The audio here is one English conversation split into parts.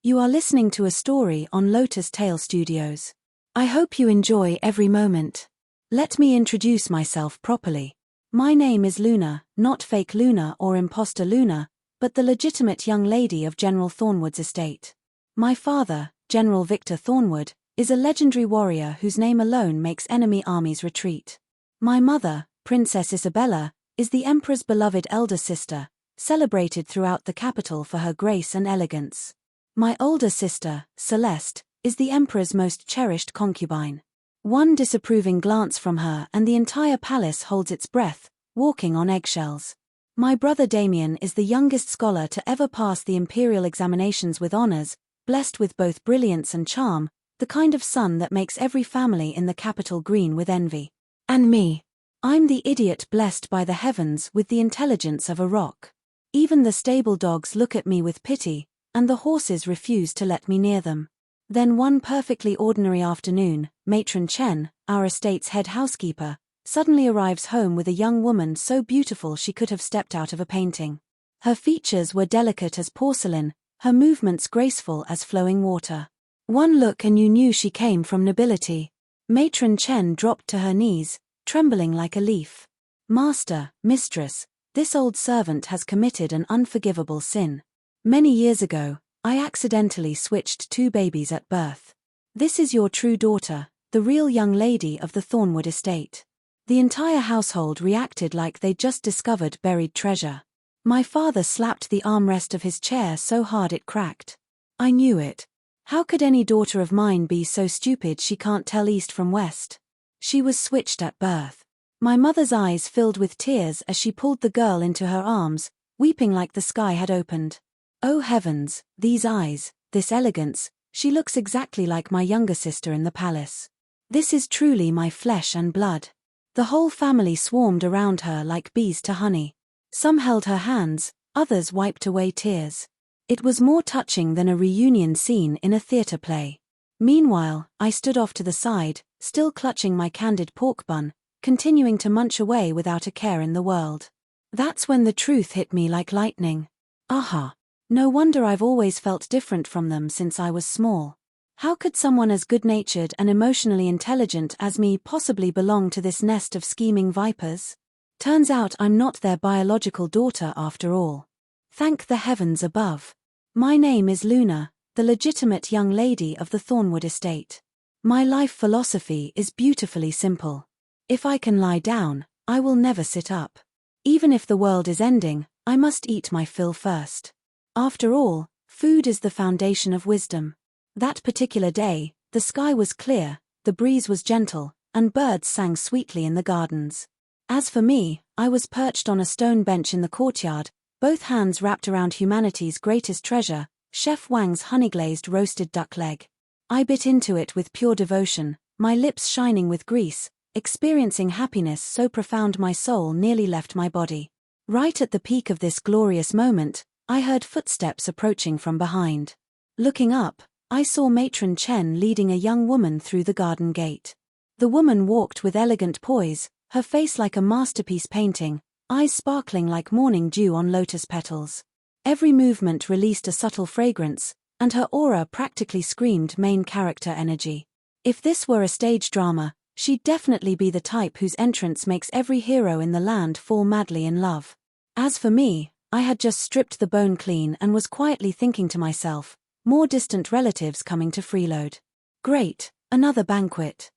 You are listening to a story on Lotus Tale Studios. I hope you enjoy every moment. Let me introduce myself properly. My name is Luna, not fake Luna or imposter Luna, but the legitimate young lady of General Thornwood's estate. My father, General Victor Thornwood, is a legendary warrior whose name alone makes enemy armies retreat. My mother, Princess Isabella, is the Emperor's beloved elder sister, celebrated throughout the capital for her grace and elegance. My older sister, Celeste, is the Emperor's most cherished concubine. One disapproving glance from her and the entire palace holds its breath, walking on eggshells. My brother Damien is the youngest scholar to ever pass the imperial examinations with honors, blessed with both brilliance and charm, the kind of son that makes every family in the capital green with envy. And me. I'm the idiot blessed by the heavens with the intelligence of a rock. Even the stable dogs look at me with pity, and the horses refuse to let me near them. Then one perfectly ordinary afternoon, Matron Chen, our estate's head housekeeper, suddenly arrives home with a young woman so beautiful she could have stepped out of a painting. Her features were delicate as porcelain, her movements graceful as flowing water. One look and you knew she came from nobility. Matron Chen dropped to her knees, trembling like a leaf. Master, mistress, this old servant has committed an unforgivable sin. Many years ago, I accidentally switched two babies at birth. This is your true daughter, the real young lady of the Thornwood estate. The entire household reacted like they'd just discovered buried treasure. My father slapped the armrest of his chair so hard it cracked. I knew it. How could any daughter of mine be so stupid she can't tell east from west? She was switched at birth. My mother's eyes filled with tears as she pulled the girl into her arms, weeping like the sky had opened. Oh heavens, these eyes, this elegance, she looks exactly like my younger sister in the palace. This is truly my flesh and blood. The whole family swarmed around her like bees to honey. Some held her hands, others wiped away tears. It was more touching than a reunion scene in a theater play. Meanwhile, I stood off to the side, still clutching my candied pork bun, continuing to munch away without a care in the world. That's when the truth hit me like lightning. Aha! No wonder I've always felt different from them since I was small. How could someone as good-natured and emotionally intelligent as me possibly belong to this nest of scheming vipers? Turns out I'm not their biological daughter after all. Thank the heavens above. My name is Luna, the legitimate young lady of the Thornwood estate. My life philosophy is beautifully simple. If I can lie down, I will never sit up. Even if the world is ending, I must eat my fill first. After all, food is the foundation of wisdom. That particular day, the sky was clear, the breeze was gentle, and birds sang sweetly in the gardens. As for me, I was perched on a stone bench in the courtyard, both hands wrapped around humanity's greatest treasure, Chef Wang's honey-glazed roasted duck leg. I bit into it with pure devotion, my lips shining with grease, experiencing happiness so profound my soul nearly left my body. Right at the peak of this glorious moment, I heard footsteps approaching from behind. Looking up, I saw Matron Chen leading a young woman through the garden gate. The woman walked with elegant poise, her face like a masterpiece painting, eyes sparkling like morning dew on lotus petals. Every movement released a subtle fragrance, and her aura practically screamed main character energy. If this were a stage drama, she'd definitely be the type whose entrance makes every hero in the land fall madly in love. As for me, I had just stripped the bone clean and was quietly thinking to myself, more distant relatives coming to freeload. Great, another banquet.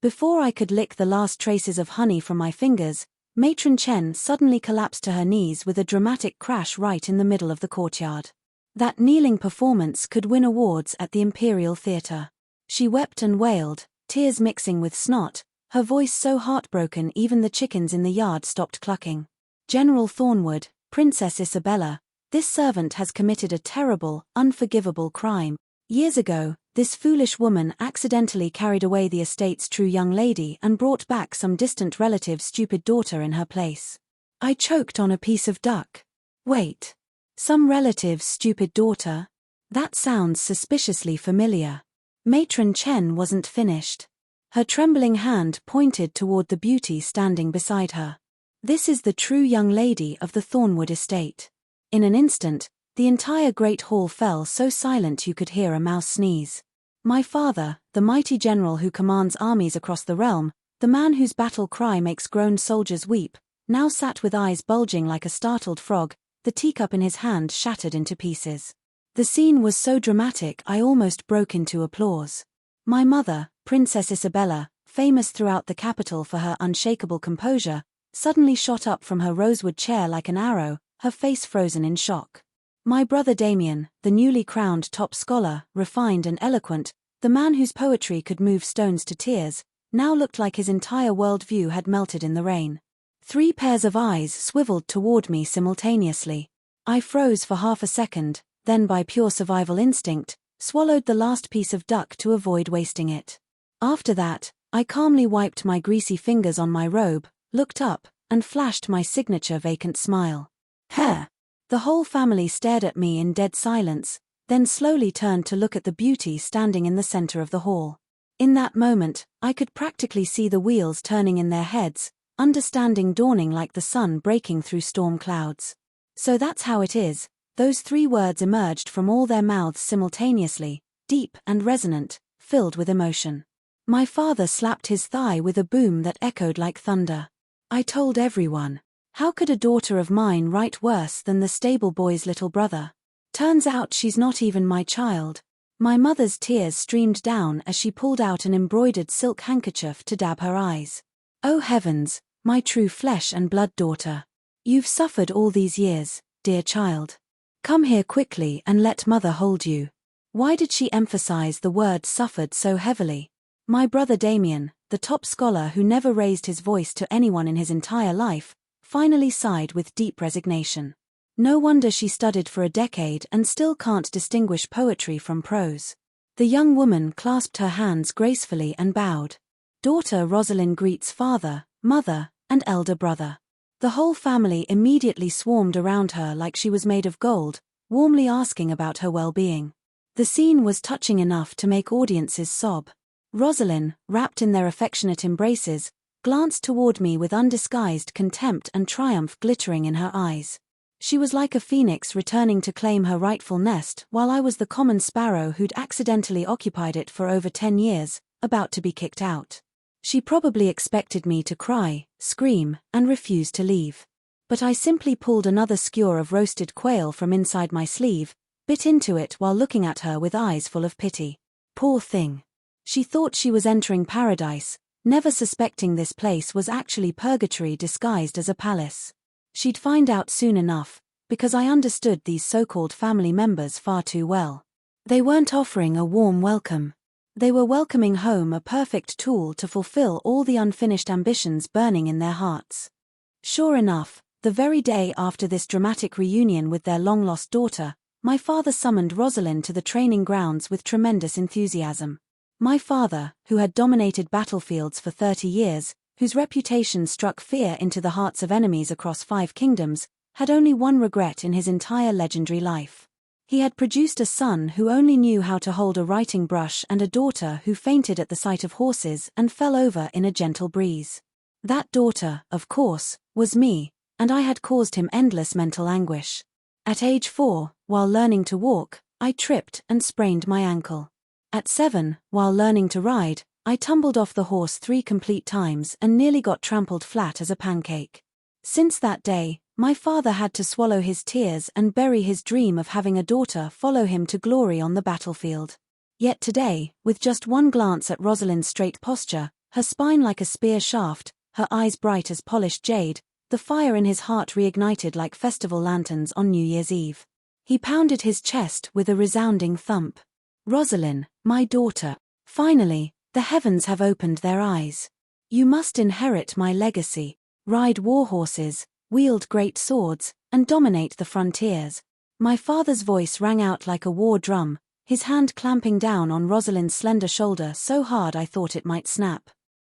Before I could lick the last traces of honey from my fingers, Matron Chen suddenly collapsed to her knees with a dramatic crash right in the middle of the courtyard. That kneeling performance could win awards at the Imperial Theatre. She wept and wailed, tears mixing with snot, her voice so heartbroken even the chickens in the yard stopped clucking. General Thornwood, Princess Isabella, this servant has committed a terrible, unforgivable crime. Years ago, this foolish woman accidentally carried away the estate's true young lady and brought back some distant relative's stupid daughter in her place. I choked on a piece of duck. Wait. Some relative's stupid daughter? That sounds suspiciously familiar. Matron Chen wasn't finished. Her trembling hand pointed toward the beauty standing beside her. This is the true young lady of the Thornwood estate. In an instant, The entire great hall fell so silent you could hear a mouse sneeze. My father, the mighty general who commands armies across the realm, the man whose battle cry makes grown soldiers weep, now sat with eyes bulging like a startled frog, the teacup in his hand shattered into pieces. The scene was so dramatic I almost broke into applause. My mother, Princess Isabella, famous throughout the capital for her unshakable composure, suddenly shot up from her rosewood chair like an arrow, her face frozen in shock. My brother Damien, the newly crowned top scholar, refined and eloquent, the man whose poetry could move stones to tears, now looked like his entire worldview had melted in the rain. 3 pairs of eyes swiveled toward me simultaneously. I froze for half a second, then by pure survival instinct, swallowed the last piece of duck to avoid wasting it. After that, I calmly wiped my greasy fingers on my robe, looked up, and flashed my signature vacant smile. Heh! The whole family stared at me in dead silence, then slowly turned to look at the beauty standing in the center of the hall. In that moment, I could practically see the wheels turning in their heads, understanding dawning like the sun breaking through storm clouds. So that's how it is. Those 3 words emerged from all their mouths simultaneously, deep and resonant, filled with emotion. My father slapped his thigh with a boom that echoed like thunder. I told everyone. How could a daughter of mine write worse than the stable boy's little brother? Turns out she's not even my child. My mother's tears streamed down as she pulled out an embroidered silk handkerchief to dab her eyes. Oh heavens, my true flesh and blood daughter. You've suffered all these years, dear child. Come here quickly and let mother hold you. Why did she emphasize the word suffered so heavily? My brother Damien, the top scholar who never raised his voice to anyone in his entire life, finally sighed with deep resignation. No wonder she studied for a decade and still can't distinguish poetry from prose. The young woman clasped her hands gracefully and bowed. Daughter Roselyn greets father, mother, and elder brother. The whole family immediately swarmed around her like she was made of gold, warmly asking about her well-being. The scene was touching enough to make audiences sob. Roselyn, wrapped in their affectionate embraces, glanced toward me with undisguised contempt and triumph glittering in her eyes. She was like a phoenix returning to claim her rightful nest, while I was the common sparrow who'd accidentally occupied it for over 10 years, about to be kicked out. She probably expected me to cry, scream, and refuse to leave. But I simply pulled another skewer of roasted quail from inside my sleeve, bit into it while looking at her with eyes full of pity. Poor thing. She thought she was entering paradise, never suspecting this place was actually purgatory disguised as a palace. She'd find out soon enough, because I understood these so-called family members far too well. They weren't offering a warm welcome. They were welcoming home a perfect tool to fulfill all the unfinished ambitions burning in their hearts. Sure enough, the very day after this dramatic reunion with their long-lost daughter, my father summoned Roselyn to the training grounds with tremendous enthusiasm. My father, who had dominated battlefields for 30 years, whose reputation struck fear into the hearts of enemies across 5 kingdoms, had only one regret in his entire legendary life. He had produced a son who only knew how to hold a writing brush and a daughter who fainted at the sight of horses and fell over in a gentle breeze. That daughter, of course, was me, and I had caused him endless mental anguish. At age 4, while learning to walk, I tripped and sprained my ankle. At 7, while learning to ride, I tumbled off the horse 3 complete times and nearly got trampled flat as a pancake. Since that day, my father had to swallow his tears and bury his dream of having a daughter follow him to glory on the battlefield. Yet today, with just one glance at Roselyn's straight posture, her spine like a spear shaft, her eyes bright as polished jade, the fire in his heart reignited like festival lanterns on New Year's Eve. He pounded his chest with a resounding thump. Roselyn, my daughter. Finally, the heavens have opened their eyes. You must inherit my legacy, ride war horses, wield great swords, and dominate the frontiers. My father's voice rang out like a war drum, his hand clamping down on Roselyn's slender shoulder so hard I thought it might snap.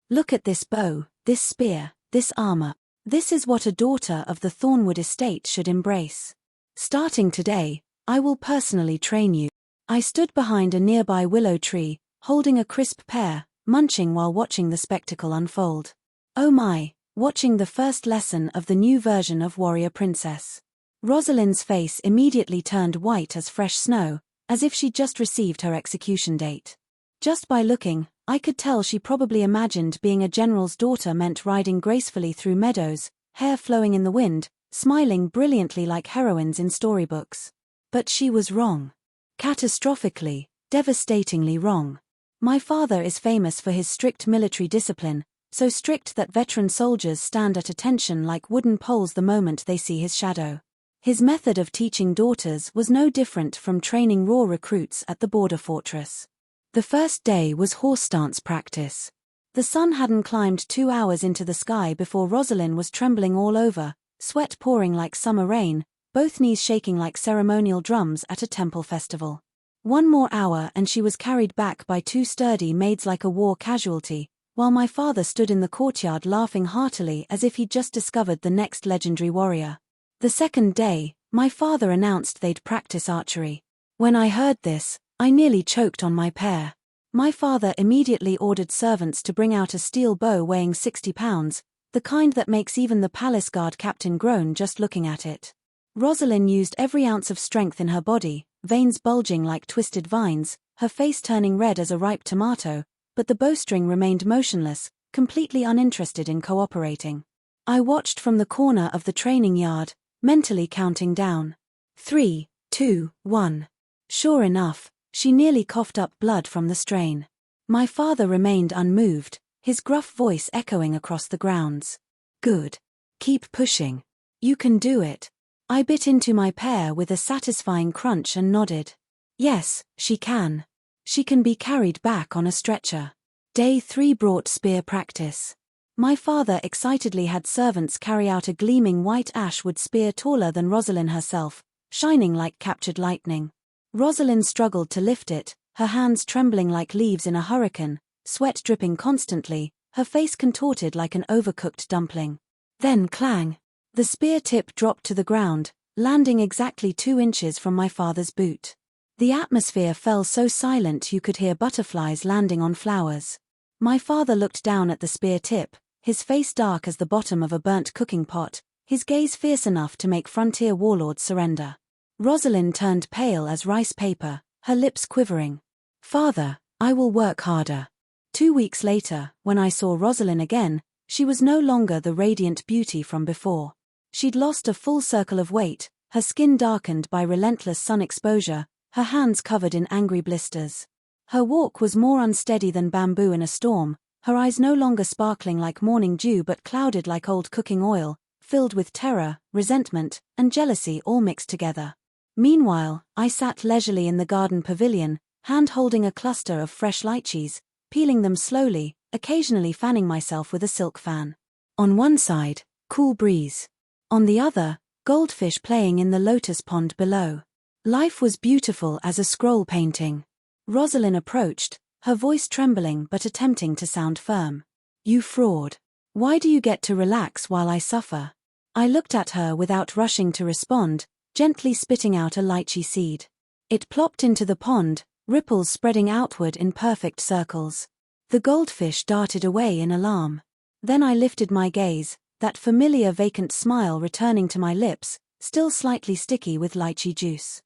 Look at this bow, this spear, this armor. This is what a daughter of the Thornwood estate should embrace. Starting today, I will personally train you. I stood behind a nearby willow tree, holding a crisp pear, munching while watching the spectacle unfold. Oh my, watching the first lesson of the new version of Warrior Princess. Roselyn's face immediately turned white as fresh snow, as if she'd just received her execution date. Just by looking, I could tell she probably imagined being a general's daughter meant riding gracefully through meadows, hair flowing in the wind, smiling brilliantly like heroines in storybooks. But she was wrong. Catastrophically, devastatingly wrong. My father is famous for his strict military discipline, so strict that veteran soldiers stand at attention like wooden poles the moment they see his shadow. His method of teaching daughters was no different from training raw recruits at the border fortress. The first day was horse dance practice. The sun hadn't climbed 2 hours into the sky before Roselyn was trembling all over, sweat pouring like summer rain, both knees shaking like ceremonial drums at a temple festival. 1 more hour and she was carried back by 2 sturdy maids like a war casualty, while my father stood in the courtyard laughing heartily as if he'd just discovered the next legendary warrior. The second day, my father announced they'd practice archery. When I heard this, I nearly choked on my pear. My father immediately ordered servants to bring out a steel bow weighing 60 pounds, the kind that makes even the palace guard captain groan just looking at it. Roselyn used every ounce of strength in her body, veins bulging like twisted vines, her face turning red as a ripe tomato, but the bowstring remained motionless, completely uninterested in cooperating. I watched from the corner of the training yard, mentally counting down. 3, 2, 1. Sure enough, she nearly coughed up blood from the strain. My father remained unmoved, his gruff voice echoing across the grounds. Good. Keep pushing. You can do it. I bit into my pear with a satisfying crunch and nodded. Yes, she can. She can be carried back on a stretcher. Day 3 brought spear practice. My father excitedly had servants carry out a gleaming white ashwood spear taller than Roselyn herself, shining like captured lightning. Roselyn struggled to lift it, her hands trembling like leaves in a hurricane, sweat dripping constantly, her face contorted like an overcooked dumpling. Then clang! The spear tip dropped to the ground, landing exactly 2 inches from my father's boot. The atmosphere fell so silent you could hear butterflies landing on flowers. My father looked down at the spear tip, his face dark as the bottom of a burnt cooking pot, his gaze fierce enough to make frontier warlords surrender. Roselyn turned pale as rice paper, her lips quivering. Father, I will work harder. 2 weeks later, when I saw Roselyn again, she was no longer the radiant beauty from before. She'd lost a full circle of weight, her skin darkened by relentless sun exposure, her hands covered in angry blisters. Her walk was more unsteady than bamboo in a storm, her eyes no longer sparkling like morning dew but clouded like old cooking oil, filled with terror, resentment, and jealousy all mixed together. Meanwhile, I sat leisurely in the garden pavilion, hand-holding a cluster of fresh lychees, peeling them slowly, occasionally fanning myself with a silk fan. On one side, cool breeze. On the other, goldfish playing in the lotus pond below. Life was beautiful as a scroll painting. Roselyn approached, her voice trembling but attempting to sound firm. You fraud. Why do you get to relax while I suffer? I looked at her without rushing to respond, gently spitting out a lychee seed. It plopped into the pond, ripples spreading outward in perfect circles. The goldfish darted away in alarm. Then I lifted my gaze, that familiar vacant smile returning to my lips, still slightly sticky with lychee juice.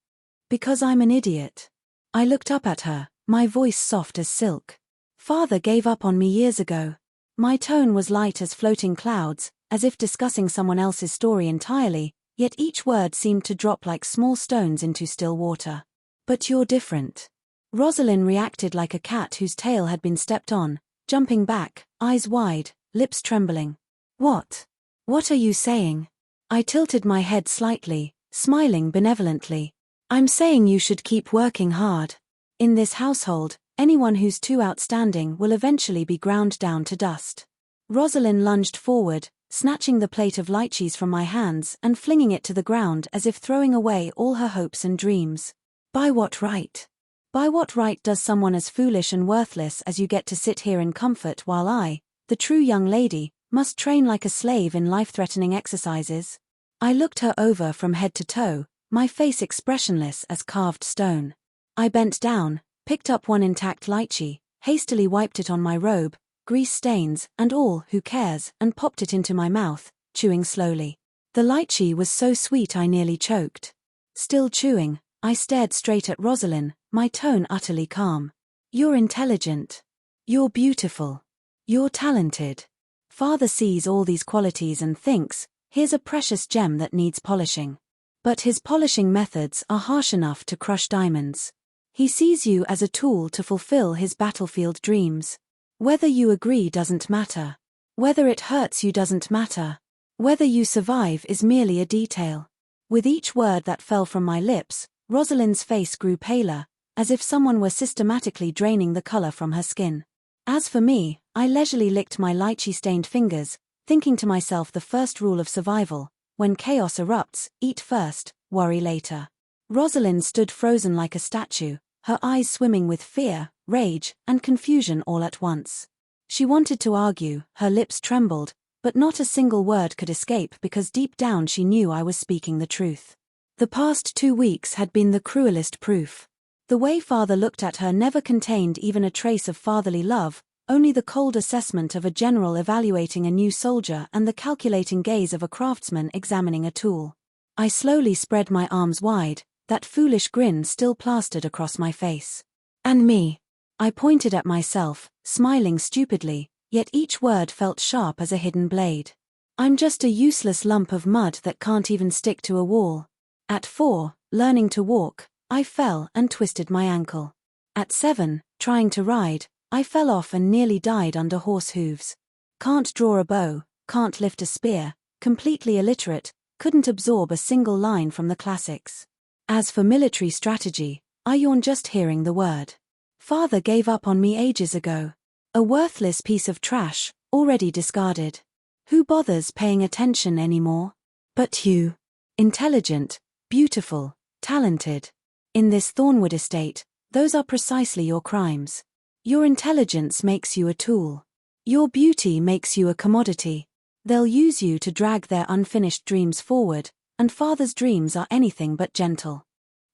Because I'm an idiot. I looked up at her, my voice soft as silk. Father gave up on me years ago. My tone was light as floating clouds, as if discussing someone else's story entirely, yet each word seemed to drop like small stones into still water. But you're different. Roselyn reacted like a cat whose tail had been stepped on, jumping back, eyes wide, lips trembling. What? What are you saying? I tilted my head slightly, smiling benevolently. I'm saying you should keep working hard. In this household, anyone who's too outstanding will eventually be ground down to dust. Roselyn lunged forward, snatching the plate of lychees from my hands and flinging it to the ground as if throwing away all her hopes and dreams. By what right? By what right does someone as foolish and worthless as you get to sit here in comfort while I, the true young lady, must train like a slave in life-threatening exercises? I looked her over from head to toe, my face expressionless as carved stone. I bent down, picked up one intact lychee, hastily wiped it on my robe, grease stains, and all, who cares, and popped it into my mouth, chewing slowly. The lychee was so sweet I nearly choked. Still chewing, I stared straight at Roselyn, my tone utterly calm. You're intelligent. You're beautiful. You're talented. Father sees all these qualities and thinks, here's a precious gem that needs polishing. But his polishing methods are harsh enough to crush diamonds. He sees you as a tool to fulfill his battlefield dreams. Whether you agree doesn't matter. Whether it hurts you doesn't matter. Whether you survive is merely a detail. With each word that fell from my lips, Roselyn's face grew paler, as if someone were systematically draining the color from her skin. As for me, I leisurely licked my lychee-stained fingers, thinking to myself the first rule of survival: when chaos erupts, eat first, worry later. Roselyn stood frozen like a statue, her eyes swimming with fear, rage, and confusion all at once. She wanted to argue, her lips trembled, but not a single word could escape because deep down she knew I was speaking the truth. The past 2 weeks had been the cruelest proof. The way Father looked at her never contained even a trace of fatherly love, only the cold assessment of a general evaluating a new soldier and the calculating gaze of a craftsman examining a tool. I slowly spread my arms wide, that foolish grin still plastered across my face. And me. I pointed at myself, smiling stupidly, yet each word felt sharp as a hidden blade. I'm just a useless lump of mud that can't even stick to a wall. At 4, learning to walk, I fell and twisted my ankle. At 7, trying to ride, I fell off and nearly died under horse hooves. Can't draw a bow, can't lift a spear, completely illiterate, couldn't absorb a single line from the classics. As for military strategy, I yawned just hearing the word. Father gave up on me ages ago. A worthless piece of trash, already discarded. Who bothers paying attention anymore? But you. Intelligent, beautiful, talented. In this Thornwood estate, those are precisely your crimes. Your intelligence makes you a tool. Your beauty makes you a commodity. They'll use you to drag their unfinished dreams forward, and Father's dreams are anything but gentle.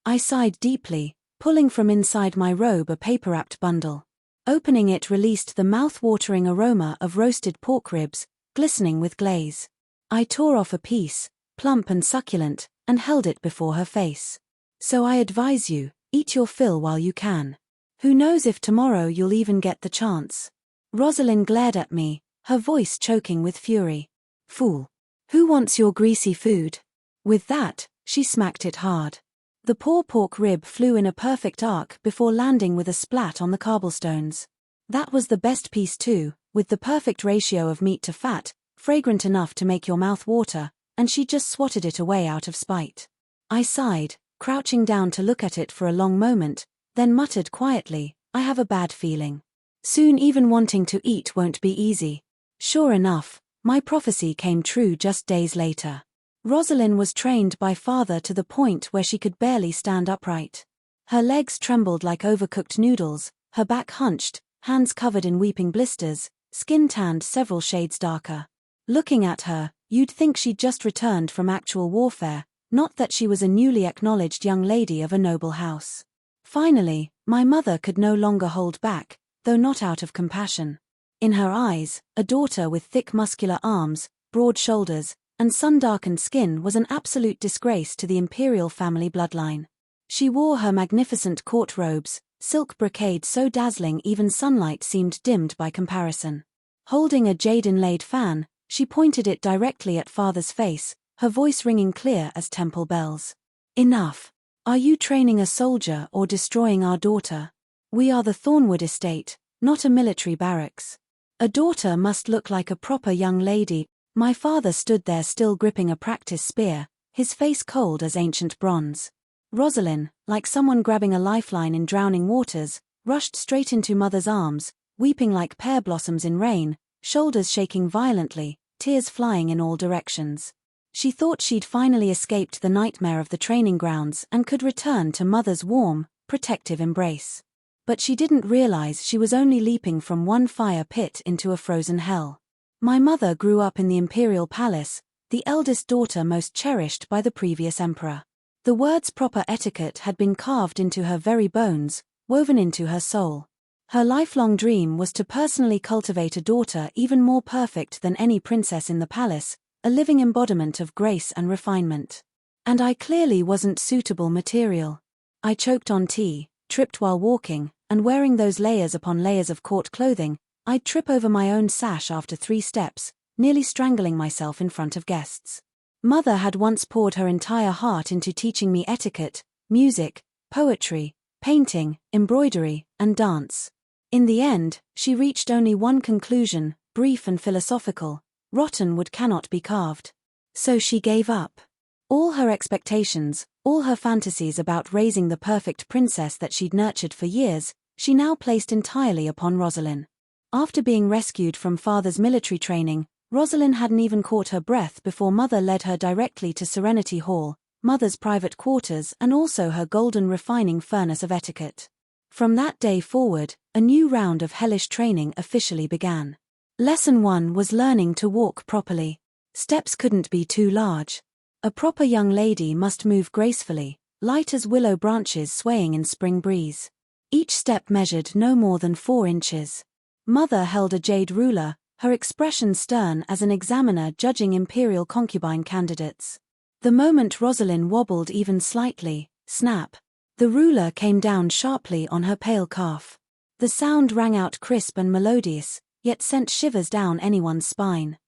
I sighed deeply, pulling from inside my robe a paper-wrapped bundle. Opening it released the mouth-watering aroma of roasted pork ribs, glistening with glaze. I tore off a piece, plump and succulent, and held it before her face. So I advise you, eat your fill while you can. Who knows if tomorrow you'll even get the chance. Roselyn glared at me, her voice choking with fury. Fool. Who wants your greasy food? With that, she smacked it hard. The poor pork rib flew in a perfect arc before landing with a splat on the cobblestones. That was the best piece too, with the perfect ratio of meat to fat, fragrant enough to make your mouth water, and she just swatted it away out of spite. I sighed, crouching down to look at it for a long moment, then muttered quietly, I have a bad feeling. Soon even wanting to eat won't be easy. Sure enough, my prophecy came true just days later. Roselyn was trained by Father to the point where she could barely stand upright. Her legs trembled like overcooked noodles, her back hunched, hands covered in weeping blisters, skin tanned several shades darker. Looking at her, you'd think she'd just returned from actual warfare, not that she was a newly acknowledged young lady of a noble house. Finally, my mother could no longer hold back, though not out of compassion. In her eyes, a daughter with thick muscular arms, broad shoulders, and sun-darkened skin was an absolute disgrace to the imperial family bloodline. She wore her magnificent court robes, silk brocade so dazzling even sunlight seemed dimmed by comparison. Holding a jade-inlaid fan, she pointed it directly at Father's face, her voice ringing clear as temple bells. Enough. Are you training a soldier or destroying our daughter? We are the Thornwood estate, not a military barracks. A daughter must look like a proper young lady. My father stood there still gripping a practice spear, his face cold as ancient bronze. Roselyn, like someone grabbing a lifeline in drowning waters, rushed straight into Mother's arms, weeping like pear blossoms in rain, shoulders shaking violently, tears flying in all directions. She thought she'd finally escaped the nightmare of the training grounds and could return to Mother's warm, protective embrace. But she didn't realize she was only leaping from one fire pit into a frozen hell. My mother grew up in the imperial palace, the eldest daughter most cherished by the previous emperor. The words proper etiquette had been carved into her very bones, woven into her soul. Her lifelong dream was to personally cultivate a daughter even more perfect than any princess in the palace, a living embodiment of grace and refinement. And I clearly wasn't suitable material. I choked on tea, tripped while walking, and wearing those layers upon layers of court clothing, I'd trip over my own sash after 3 steps, nearly strangling myself in front of guests. Mother had once poured her entire heart into teaching me etiquette, music, poetry, painting, embroidery, and dance. In the end, she reached only one conclusion, brief and philosophical: rotten wood cannot be carved. So she gave up. All her expectations, all her fantasies about raising the perfect princess that she'd nurtured for years, she now placed entirely upon Roselyn. After being rescued from father's military training, Roselyn hadn't even caught her breath before Mother led her directly to Serenity Hall, Mother's private quarters and also her golden refining furnace of etiquette. From that day forward, a new round of hellish training officially began. Lesson 1 was learning to walk properly. Steps couldn't be too large. A proper young lady must move gracefully, light as willow branches swaying in spring breeze. Each step measured no more than 4 inches. Mother held a jade ruler, her expression stern as an examiner judging imperial concubine candidates. The moment Roselyn wobbled even slightly, snap, the ruler came down sharply on her pale calf. The sound rang out crisp and melodious, yet sent shivers down anyone's spine.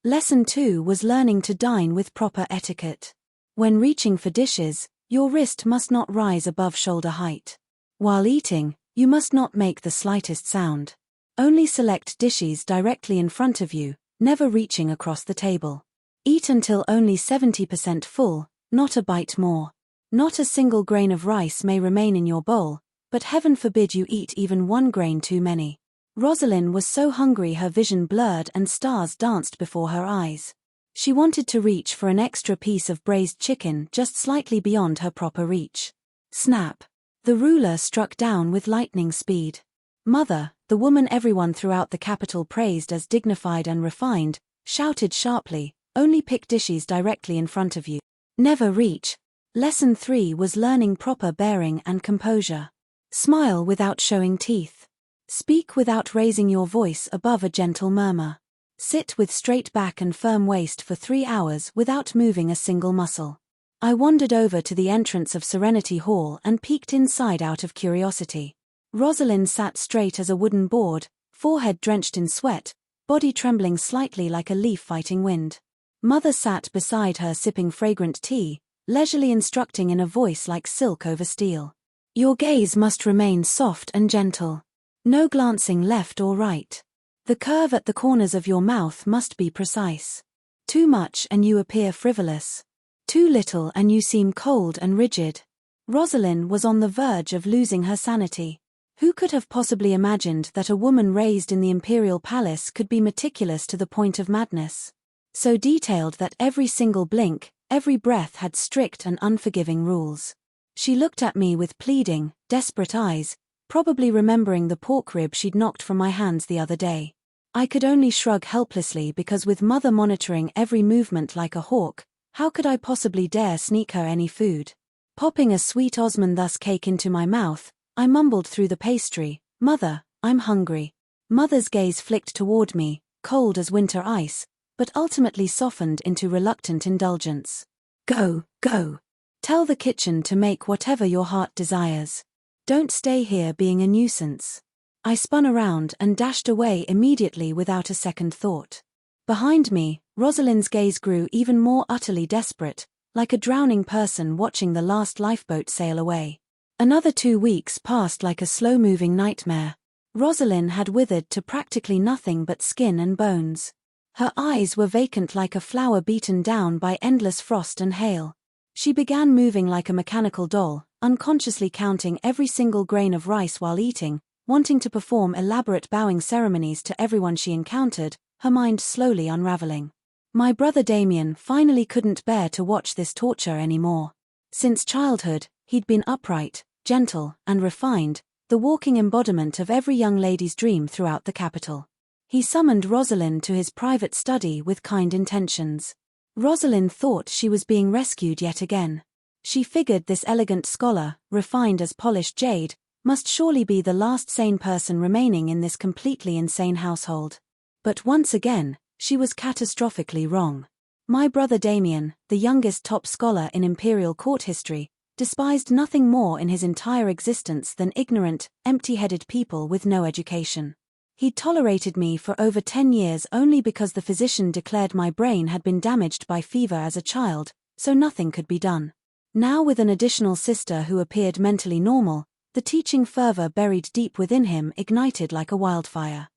Lesson 2 was learning to dine with proper etiquette. When reaching for dishes, your wrist must not rise above shoulder height. While eating, you must not make the slightest sound. Only select dishes directly in front of you, never reaching across the table. Eat until only 70% full, not a bite more. Not a single grain of rice may remain in your bowl, but heaven forbid you eat even 1 grain too many. Roselyn was so hungry her vision blurred and stars danced before her eyes. She wanted to reach for an extra piece of braised chicken just slightly beyond her proper reach. Snap! The ruler struck down with lightning speed. Mother, the woman everyone throughout the capital praised as dignified and refined, shouted sharply, "Only pick dishes directly in front of you. Never reach." Lesson 3 was learning proper bearing and composure. Smile without showing teeth. Speak without raising your voice above a gentle murmur. Sit with straight back and firm waist for 3 hours without moving a single muscle. I wandered over to the entrance of Serenity Hall and peeked inside out of curiosity. Roselyn sat straight as a wooden board, forehead drenched in sweat, body trembling slightly like a leaf fighting wind. Mother sat beside her sipping fragrant tea, leisurely instructing in a voice like silk over steel. Your gaze must remain soft and gentle. No glancing left or right. The curve at the corners of your mouth must be precise. Too much and you appear frivolous. Too little and you seem cold and rigid. Roselyn was on the verge of losing her sanity. Who could have possibly imagined that a woman raised in the imperial palace could be meticulous to the point of madness? So detailed that every single blink, every breath had strict and unforgiving rules. She looked at me with pleading, desperate eyes, probably remembering the pork rib she'd knocked from my hands the other day. I could only shrug helplessly because with Mother monitoring every movement like a hawk, how could I possibly dare sneak her any food? Popping a sweet Osmanthus cake into my mouth, I mumbled through the pastry, "Mother, I'm hungry." Mother's gaze flicked toward me, cold as winter ice, but ultimately softened into reluctant indulgence. Go, go. Tell the kitchen to make whatever your heart desires. Don't stay here being a nuisance. I spun around and dashed away immediately without a second thought. Behind me, Roselyn's gaze grew even more utterly desperate, like a drowning person watching the last lifeboat sail away. Another 2 weeks passed like a slow-moving nightmare. Roselyn had withered to practically nothing but skin and bones. Her eyes were vacant like a flower beaten down by endless frost and hail. She began moving like a mechanical doll, unconsciously counting every single grain of rice while eating, wanting to perform elaborate bowing ceremonies to everyone she encountered, her mind slowly unraveling. My brother Damien finally couldn't bear to watch this torture anymore. Since childhood, he'd been upright, gentle, and refined, the walking embodiment of every young lady's dream throughout the capital. He summoned Roselyn to his private study with kind intentions. Roselyn thought she was being rescued yet again. She figured this elegant scholar, refined as polished jade, must surely be the last sane person remaining in this completely insane household. But once again, she was catastrophically wrong. My brother Damien, the youngest top scholar in imperial court history, despised nothing more in his entire existence than ignorant, empty-headed people with no education. He'd tolerated me for over 10 years only because the physician declared my brain had been damaged by fever as a child, so nothing could be done. Now with an additional sister who appeared mentally normal, the teaching fervor buried deep within him ignited like a wildfire.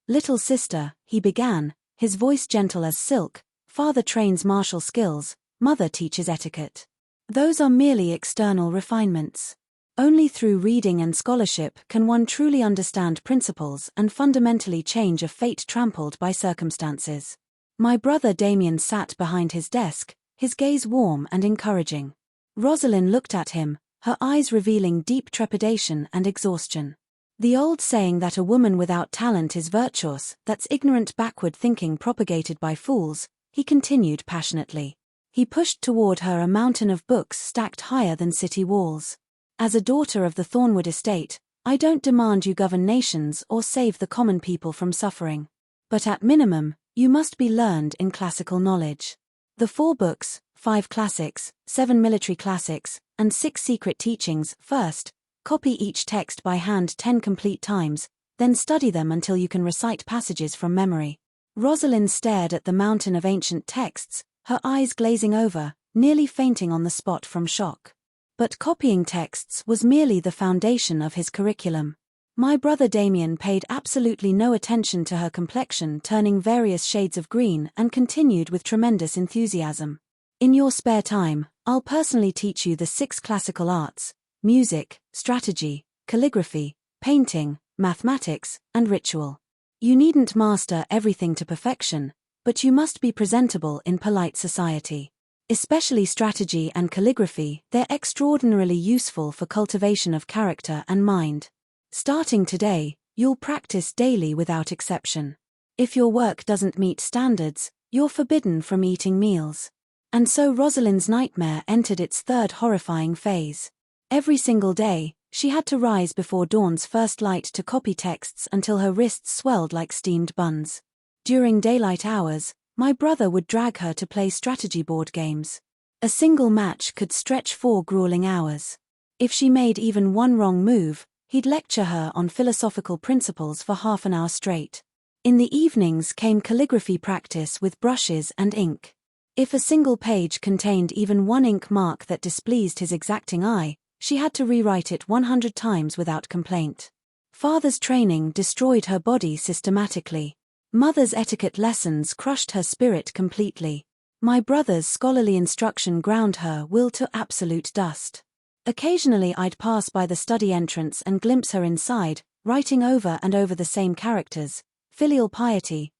"Little sister," he began, his voice gentle as silk, "father trains martial skills, mother teaches etiquette. Those are merely external refinements. Only through reading and scholarship can one truly understand principles and fundamentally change a fate trampled by circumstances." My brother Damien sat behind his desk, his gaze warm and encouraging. Roselyn looked at him, her eyes revealing deep trepidation and exhaustion. The old saying that a woman without talent is virtuous, that's ignorant backward thinking propagated by fools, he continued passionately. He pushed toward her a mountain of books stacked higher than city walls. "As a daughter of the Thornwood estate, I don't demand you govern nations or save the common people from suffering. But at minimum, you must be learned in classical knowledge. The 4 books, 5 classics, 7 military classics, and 6 secret teachings. First, copy each text by hand 10 complete times, then study them until you can recite passages from memory." Roselyn stared at the mountain of ancient texts, her eyes glazing over, nearly fainting on the spot from shock. But copying texts was merely the foundation of his curriculum. My brother Damien paid absolutely no attention to her complexion turning various shades of green and continued with tremendous enthusiasm. "In your spare time, I'll personally teach you the 6 classical arts: music, strategy, calligraphy, painting, mathematics, and ritual. You needn't master everything to perfection, but you must be presentable in polite society. Especially strategy and calligraphy, they're extraordinarily useful for cultivation of character and mind. Starting today, you'll practice daily without exception. If your work doesn't meet standards, you're forbidden from eating meals." And so Roselyn's nightmare entered its 3rd horrifying phase. Every single day, she had to rise before dawn's first light to copy texts until her wrists swelled like steamed buns. During daylight hours, my brother would drag her to play strategy board games. A single match could stretch 4 grueling hours. If she made even one wrong move, he'd lecture her on philosophical principles for half an hour straight. In the evenings came calligraphy practice with brushes and ink. If a single page contained even one ink mark that displeased his exacting eye, she had to rewrite it 100 times without complaint. Father's training destroyed her body systematically. Mother's etiquette lessons crushed her spirit completely. My brother's scholarly instruction ground her will to absolute dust. Occasionally I'd pass by the study entrance and glimpse her inside, writing over and over the same characters: filial piety,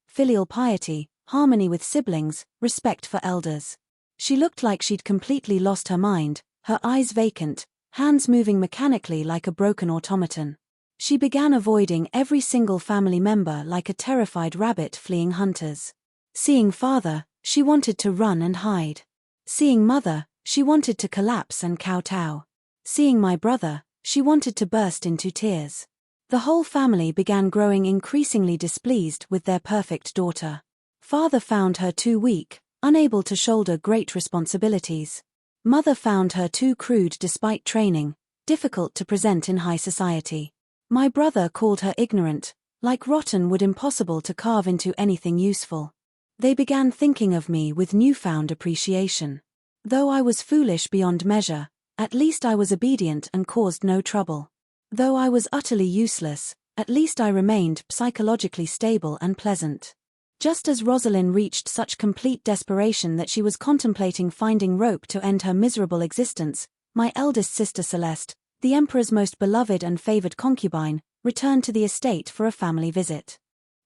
harmony with siblings, respect for elders. She looked like she'd completely lost her mind, her eyes vacant, hands moving mechanically like a broken automaton. She began avoiding every single family member like a terrified rabbit fleeing hunters. Seeing father, she wanted to run and hide. Seeing mother, she wanted to collapse and kowtow. Seeing my brother, she wanted to burst into tears. The whole family began growing increasingly displeased with their perfect daughter. Father found her too weak, unable to shoulder great responsibilities. Mother found her too crude despite training, difficult to present in high society. My brother called her ignorant, like rotten wood impossible to carve into anything useful. They began thinking of me with newfound appreciation. Though I was foolish beyond measure, at least I was obedient and caused no trouble. Though I was utterly useless, at least I remained psychologically stable and pleasant. Just as Roselyn reached such complete desperation that she was contemplating finding rope to end her miserable existence, my eldest sister Celeste, the Emperor's most beloved and favored concubine, returned to the estate for a family visit.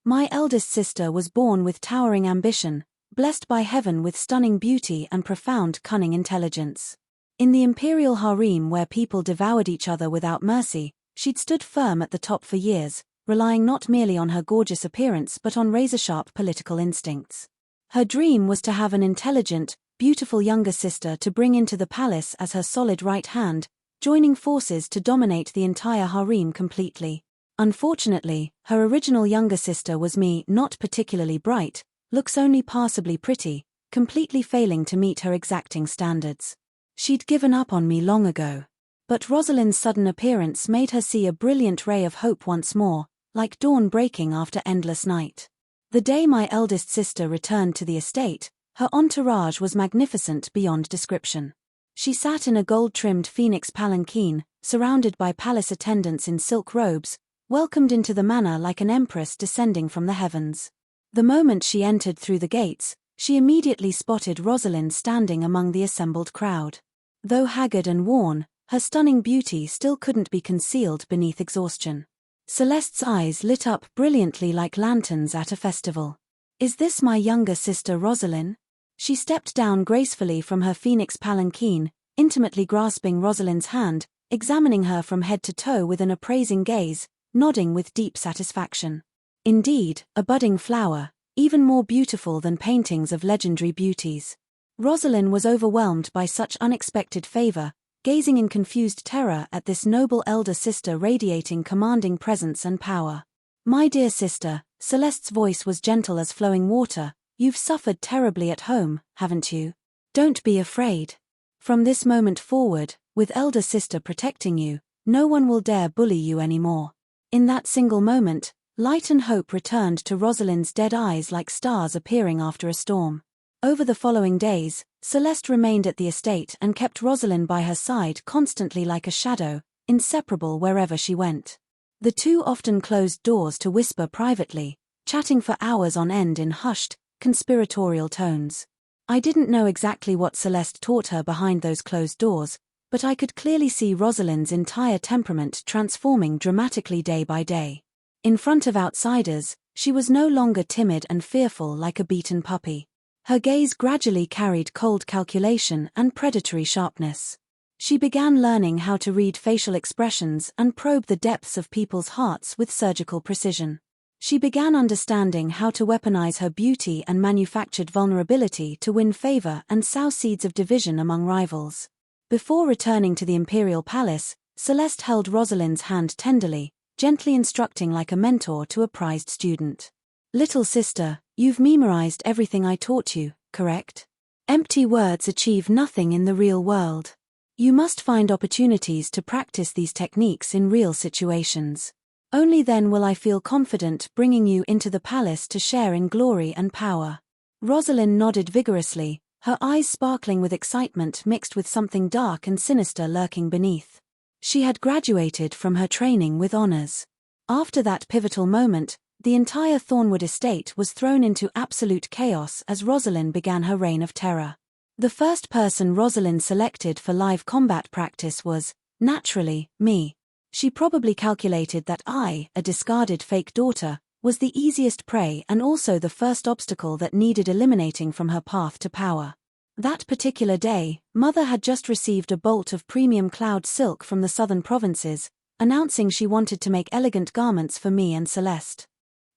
My eldest sister was born with towering ambition, blessed by heaven with stunning beauty and profound cunning intelligence. In the imperial harem where people devoured each other without mercy, she'd stood firm at the top for years, relying not merely on her gorgeous appearance but on razor-sharp political instincts. Her dream was to have an intelligent, beautiful younger sister to bring into the palace as her solid right hand, joining forces to dominate the entire harem completely. Unfortunately, her original younger sister was me, not particularly bright, looks only passably pretty, completely failing to meet her exacting standards. She'd given up on me long ago. But Roselyn's sudden appearance made her see a brilliant ray of hope once more, like dawn breaking after endless night. The day my eldest sister returned to the estate, her entourage was magnificent beyond description. She sat in a gold-trimmed phoenix palanquin, surrounded by palace attendants in silk robes, welcomed into the manor like an empress descending from the heavens. The moment she entered through the gates, she immediately spotted Roselyn standing among the assembled crowd. Though haggard and worn, her stunning beauty still couldn't be concealed beneath exhaustion. Celeste's eyes lit up brilliantly like lanterns at a festival. "Is this my younger sister Roselyn?" She stepped down gracefully from her phoenix palanquin, intimately grasping Roselyn's hand, examining her from head to toe with an appraising gaze, nodding with deep satisfaction. Indeed, a budding flower, even more beautiful than paintings of legendary beauties. Roselyn was overwhelmed by such unexpected favor, gazing in confused terror at this noble elder sister radiating commanding presence and power. "My dear sister," Celeste's voice was gentle as flowing water, "you've suffered terribly at home, haven't you? Don't be afraid. From this moment forward, with elder sister protecting you, no one will dare bully you anymore." In that single moment, light and hope returned to Roselyn's dead eyes like stars appearing after a storm. Over the following days, Celeste remained at the estate and kept Roselyn by her side constantly like a shadow, inseparable wherever she went. The two often closed doors to whisper privately, chatting for hours on end in hushed, conspiratorial tones. I didn't know exactly what Celeste taught her behind those closed doors, but I could clearly see Roselyn's entire temperament transforming dramatically day by day. In front of outsiders, she was no longer timid and fearful like a beaten puppy. Her gaze gradually carried cold calculation and predatory sharpness. She began learning how to read facial expressions and probe the depths of people's hearts with surgical precision. She began understanding how to weaponize her beauty and manufactured vulnerability to win favor and sow seeds of division among rivals. Before returning to the imperial palace, Celeste held Roselyn's hand tenderly, gently instructing like a mentor to a prized student. "Little sister, you've memorized everything I taught you, correct? Empty words achieve nothing in the real world. You must find opportunities to practice these techniques in real situations. Only then will I feel confident bringing you into the palace to share in glory and power." Roselyn nodded vigorously, her eyes sparkling with excitement mixed with something dark and sinister lurking beneath. She had graduated from her training with honors. After that pivotal moment, the entire Thornwood estate was thrown into absolute chaos as Roselyn began her reign of terror. The first person Roselyn selected for live combat practice was, naturally, me. She probably calculated that I, a discarded fake daughter, was the easiest prey and also the first obstacle that needed eliminating from her path to power. That particular day, Mother had just received a bolt of premium cloud silk from the southern provinces, announcing she wanted to make elegant garments for me and Celeste.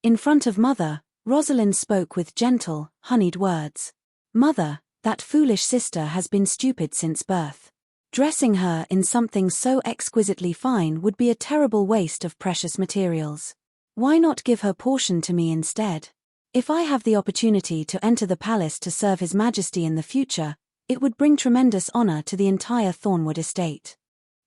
In front of Mother, Roselyn spoke with gentle, honeyed words. "Mother, that foolish sister has been stupid since birth. Dressing her in something so exquisitely fine would be a terrible waste of precious materials. Why not give her portion to me instead? If I have the opportunity to enter the palace to serve His Majesty in the future, it would bring tremendous honor to the entire Thornwood estate."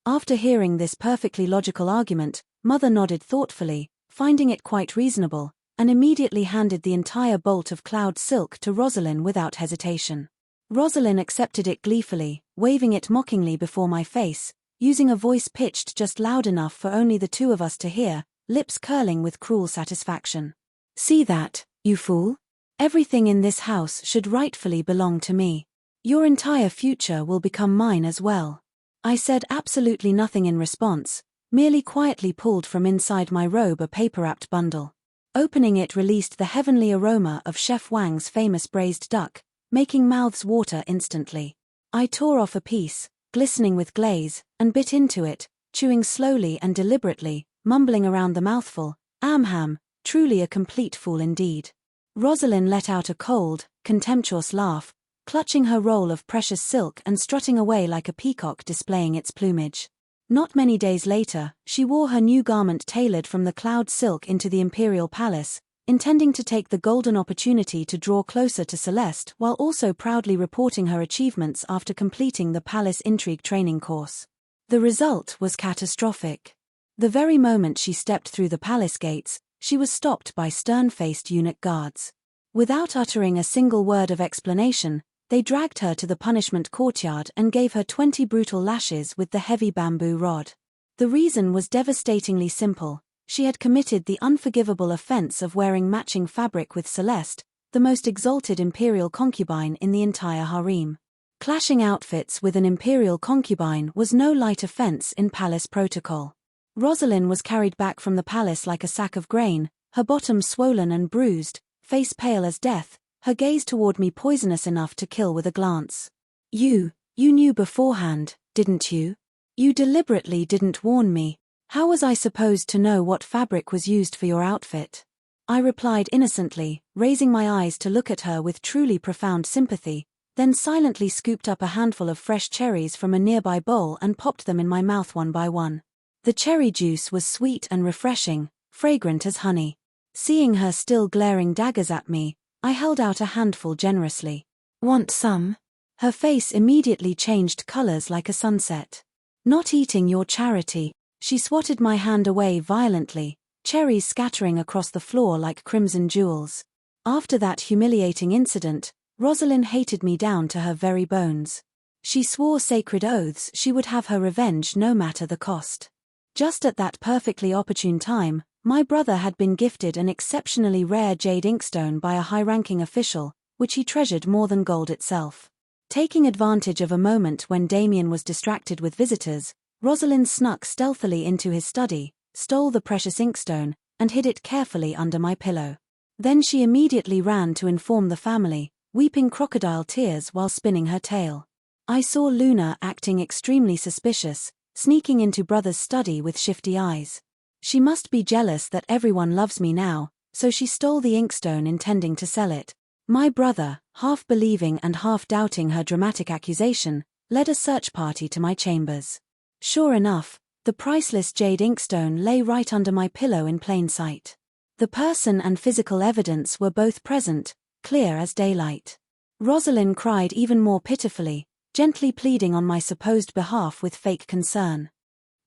After hearing this perfectly logical argument, Mother nodded thoughtfully, finding it quite reasonable, and immediately handed the entire bolt of cloud silk to Roselyn without hesitation. Roselyn accepted it gleefully, waving it mockingly before my face, using a voice pitched just loud enough for only the two of us to hear, lips curling with cruel satisfaction. "See that, you fool? Everything in this house should rightfully belong to me. Your entire future will become mine as well." I said absolutely nothing in response, merely quietly pulled from inside my robe a paper-wrapped bundle. Opening it released the heavenly aroma of Chef Wang's famous braised duck, making mouths water instantly. I tore off a piece, glistening with glaze, and bit into it, chewing slowly and deliberately, mumbling around the mouthful, "Amham, truly a complete fool indeed." Roselyn let out a cold, contemptuous laugh, clutching her roll of precious silk and strutting away like a peacock displaying its plumage. Not many days later, she wore her new garment tailored from the cloud silk into the imperial palace, intending to take the golden opportunity to draw closer to Celeste while also proudly reporting her achievements after completing the palace intrigue training course. The result was catastrophic. The very moment she stepped through the palace gates, she was stopped by stern-faced eunuch guards. Without uttering a single word of explanation, they dragged her to the punishment courtyard and gave her 20 brutal lashes with the heavy bamboo rod. The reason was devastatingly simple. She had committed the unforgivable offense of wearing matching fabric with Celeste, the most exalted imperial concubine in the entire harem. Clashing outfits with an imperial concubine was no light offense in palace protocol. Roselyn was carried back from the palace like a sack of grain, her bottom swollen and bruised, face pale as death, her gaze toward me poisonous enough to kill with a glance. You knew beforehand, didn't you? You deliberately didn't warn me. How was I supposed to know what fabric was used for your outfit? I replied innocently, raising my eyes to look at her with truly profound sympathy, then silently scooped up a handful of fresh cherries from a nearby bowl and popped them in my mouth one by one. The cherry juice was sweet and refreshing, fragrant as honey. Seeing her still glaring daggers at me, I held out a handful generously. Want some? Her face immediately changed colors like a sunset. Not eating your charity. She swatted my hand away violently, cherries scattering across the floor like crimson jewels. After that humiliating incident, Roselyn hated me down to her very bones. She swore sacred oaths she would have her revenge no matter the cost. Just at that perfectly opportune time, my brother had been gifted an exceptionally rare jade inkstone by a high-ranking official, which he treasured more than gold itself. Taking advantage of a moment when Damien was distracted with visitors, Roselyn snuck stealthily into his study, stole the precious inkstone, and hid it carefully under my pillow. Then she immediately ran to inform the family, weeping crocodile tears while spinning her tale. I saw Luna acting extremely suspicious, sneaking into brother's study with shifty eyes. She must be jealous that everyone loves me now, so she stole the inkstone intending to sell it. My brother, half believing and half doubting her dramatic accusation, led a search party to my chambers. Sure enough, the priceless jade inkstone lay right under my pillow in plain sight. The person and physical evidence were both present, clear as daylight. Roselyn cried even more pitifully, gently pleading on my supposed behalf with fake concern.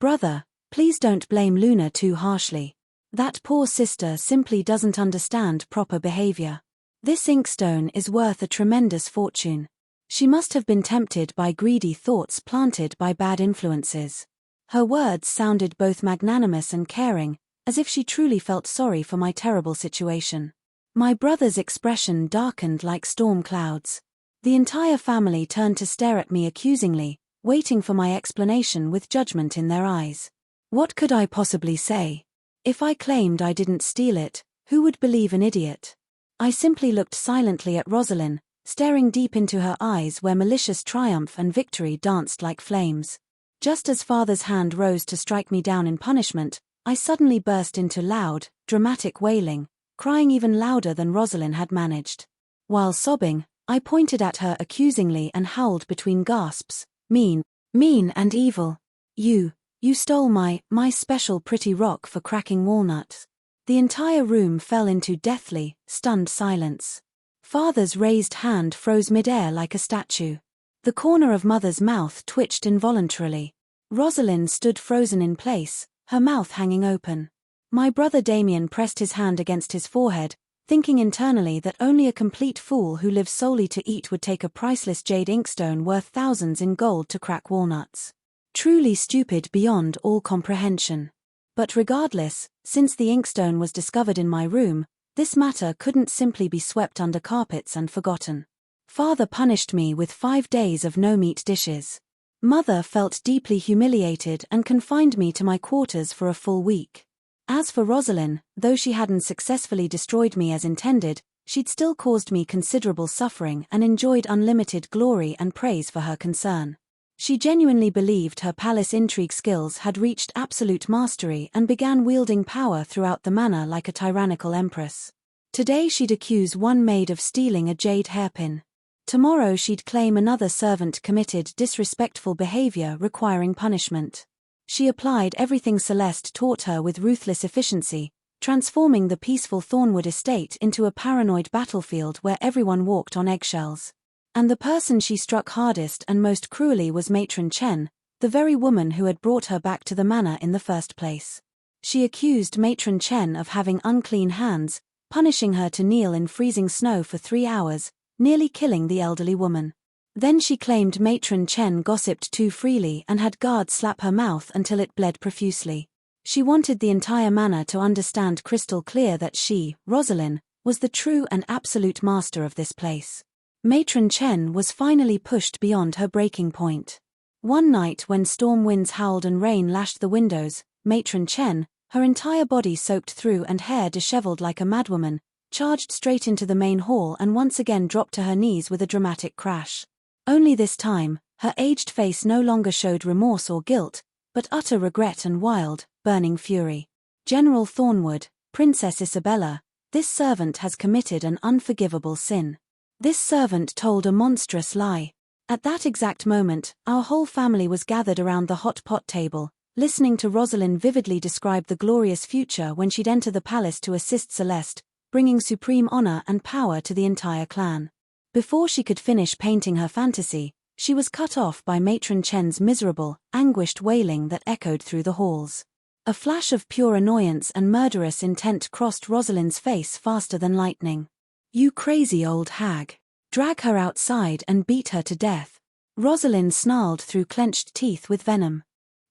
Brother, please don't blame Luna too harshly. That poor sister simply doesn't understand proper behavior. This inkstone is worth a tremendous fortune. She must have been tempted by greedy thoughts planted by bad influences. Her words sounded both magnanimous and caring, as if she truly felt sorry for my terrible situation. My brother's expression darkened like storm clouds. The entire family turned to stare at me accusingly, waiting for my explanation with judgment in their eyes. What could I possibly say? If I claimed I didn't steal it, who would believe an idiot? I simply looked silently at Roselyn, staring deep into her eyes where malicious triumph and victory danced like flames. Just as father's hand rose to strike me down in punishment, I suddenly burst into loud, dramatic wailing, crying even louder than Roselyn had managed. While sobbing, I pointed at her accusingly and howled between gasps, mean and evil. You stole my special pretty rock for cracking walnuts. The entire room fell into deathly, stunned silence. Father's raised hand froze midair like a statue. The corner of mother's mouth twitched involuntarily. Roselyn stood frozen in place, her mouth hanging open. My brother Damien pressed his hand against his forehead, thinking internally that only a complete fool who lives solely to eat would take a priceless jade inkstone worth thousands in gold to crack walnuts. Truly stupid beyond all comprehension. But regardless, since the inkstone was discovered in my room, this matter couldn't simply be swept under carpets and forgotten. Father punished me with 5 days of no-meat dishes. Mother felt deeply humiliated and confined me to my quarters for a full week. As for Roselyn, though she hadn't successfully destroyed me as intended, she'd still caused me considerable suffering and enjoyed unlimited glory and praise for her concern. She genuinely believed her palace intrigue skills had reached absolute mastery and began wielding power throughout the manor like a tyrannical empress. Today she'd accuse one maid of stealing a jade hairpin. Tomorrow she'd claim another servant committed disrespectful behavior requiring punishment. She applied everything Celeste taught her with ruthless efficiency, transforming the peaceful Thornwood estate into a paranoid battlefield where everyone walked on eggshells. And the person she struck hardest and most cruelly was Matron Chen, the very woman who had brought her back to the manor in the first place. She accused Matron Chen of having unclean hands, punishing her to kneel in freezing snow for 3 hours, nearly killing the elderly woman. Then she claimed Matron Chen gossiped too freely and had guards slap her mouth until it bled profusely. She wanted the entire manor to understand crystal clear that she, Roselyn, was the true and absolute master of this place. Matron Chen was finally pushed beyond her breaking point. One night when storm winds howled and rain lashed the windows, Matron Chen, her entire body soaked through and hair disheveled like a madwoman, charged straight into the main hall and once again dropped to her knees with a dramatic crash. Only this time, her aged face no longer showed remorse or guilt, but utter regret and wild, burning fury. General Thornwood, Princess Isabella, this servant has committed an unforgivable sin. This servant told a monstrous lie. At that exact moment, our whole family was gathered around the hot pot table, listening to Roselyn vividly describe the glorious future when she'd enter the palace to assist Celeste, bringing supreme honor and power to the entire clan. Before she could finish painting her fantasy, she was cut off by Matron Chen's miserable, anguished wailing that echoed through the halls. A flash of pure annoyance and murderous intent crossed Roselyn's face faster than lightning. "You crazy old hag. Drag her outside and beat her to death." Roselyn snarled through clenched teeth with venom.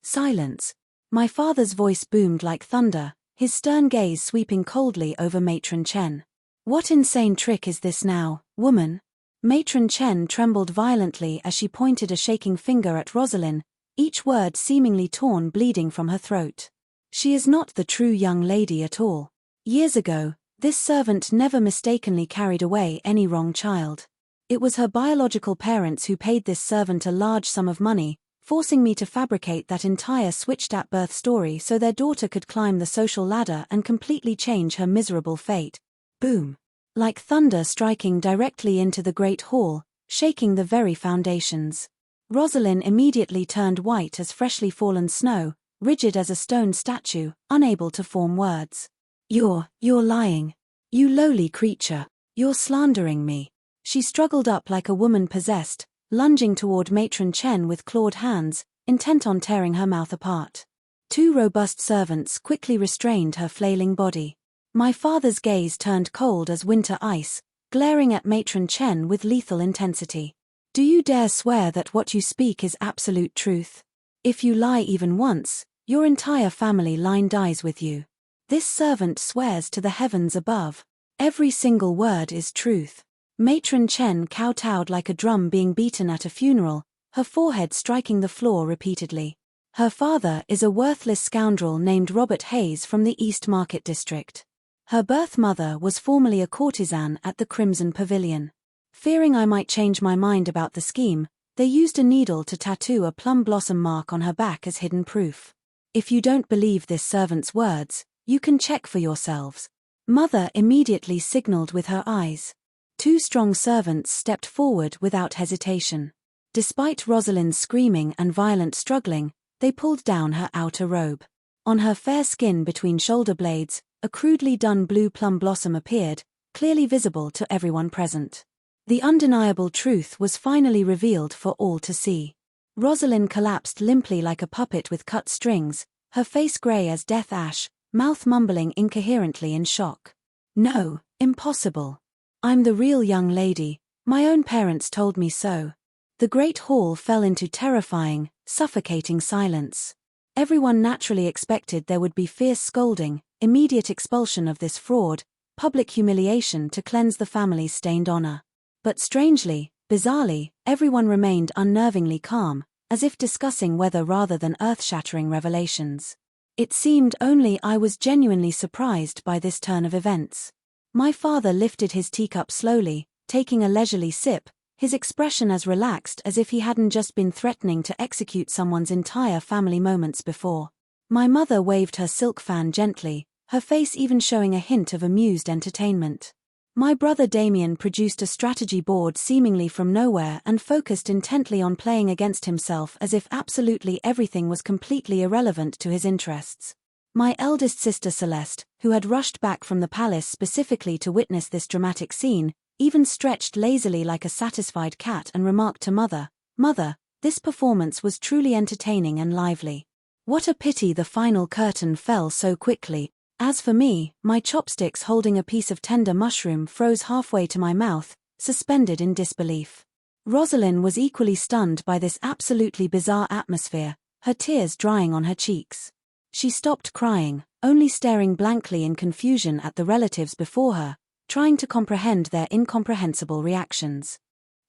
"Silence." My father's voice boomed like thunder, his stern gaze sweeping coldly over Matron Chen. "What insane trick is this now, woman?" Matron Chen trembled violently as she pointed a shaking finger at Roselyn, each word seemingly torn bleeding from her throat. "She is not the true young lady at all. Years ago, this servant never mistakenly carried away any wrong child. It was her biological parents who paid this servant a large sum of money, forcing me to fabricate that entire switched-at-birth story so their daughter could climb the social ladder and completely change her miserable fate." Boom. Like thunder striking directly into the great hall, shaking the very foundations. Roselyn immediately turned white as freshly fallen snow, rigid as a stone statue, unable to form words. You're lying. You lowly creature. You're slandering me." She struggled up like a woman possessed, lunging toward Matron Chen with clawed hands, intent on tearing her mouth apart. 2 robust servants quickly restrained her flailing body. My father's gaze turned cold as winter ice, glaring at Matron Chen with lethal intensity. "Do you dare swear that what you speak is absolute truth? If you lie even once, your entire family line dies with you." This servant swears to the heavens above. Every single word is truth. Matron Chen kowtowed like a drum being beaten at a funeral, her forehead striking the floor repeatedly. Her father is a worthless scoundrel named Robert Hayes from the East Market District. Her birth mother was formerly a courtesan at the Crimson Pavilion. Fearing I might change my mind about the scheme, they used a needle to tattoo a plum blossom mark on her back as hidden proof. If you don't believe this servant's words, you can check for yourselves. Mother immediately signaled with her eyes. 2 strong servants stepped forward without hesitation. Despite Roselyn's screaming and violent struggling, they pulled down her outer robe. On her fair skin between shoulder blades, a crudely done blue plum blossom appeared, clearly visible to everyone present. The undeniable truth was finally revealed for all to see. Roselyn collapsed limply like a puppet with cut strings, her face grey as death ash, mouth mumbling incoherently in shock. "No, impossible. I'm the real young lady, my own parents told me so." The great hall fell into terrifying, suffocating silence. Everyone naturally expected there would be fierce scolding, immediate expulsion of this fraud, public humiliation to cleanse the family's stained honor. But strangely, bizarrely, everyone remained unnervingly calm, as if discussing weather rather than earth-shattering revelations. It seemed only I was genuinely surprised by this turn of events. My father lifted his teacup slowly, taking a leisurely sip, his expression as relaxed as if he hadn't just been threatening to execute someone's entire family moments before. My mother waved her silk fan gently, her face even showing a hint of amused entertainment. My brother Damien produced a strategy board seemingly from nowhere and focused intently on playing against himself as if absolutely everything was completely irrelevant to his interests. My eldest sister Celeste, who had rushed back from the palace specifically to witness this dramatic scene, even stretched lazily like a satisfied cat and remarked to Mother, "Mother, this performance was truly entertaining and lively. What a pity the final curtain fell so quickly. As for me, my chopsticks holding a piece of tender mushroom froze halfway to my mouth, suspended in disbelief." Roselyn was equally stunned by this absolutely bizarre atmosphere, her tears drying on her cheeks. She stopped crying, only staring blankly in confusion at the relatives before her, trying to comprehend their incomprehensible reactions.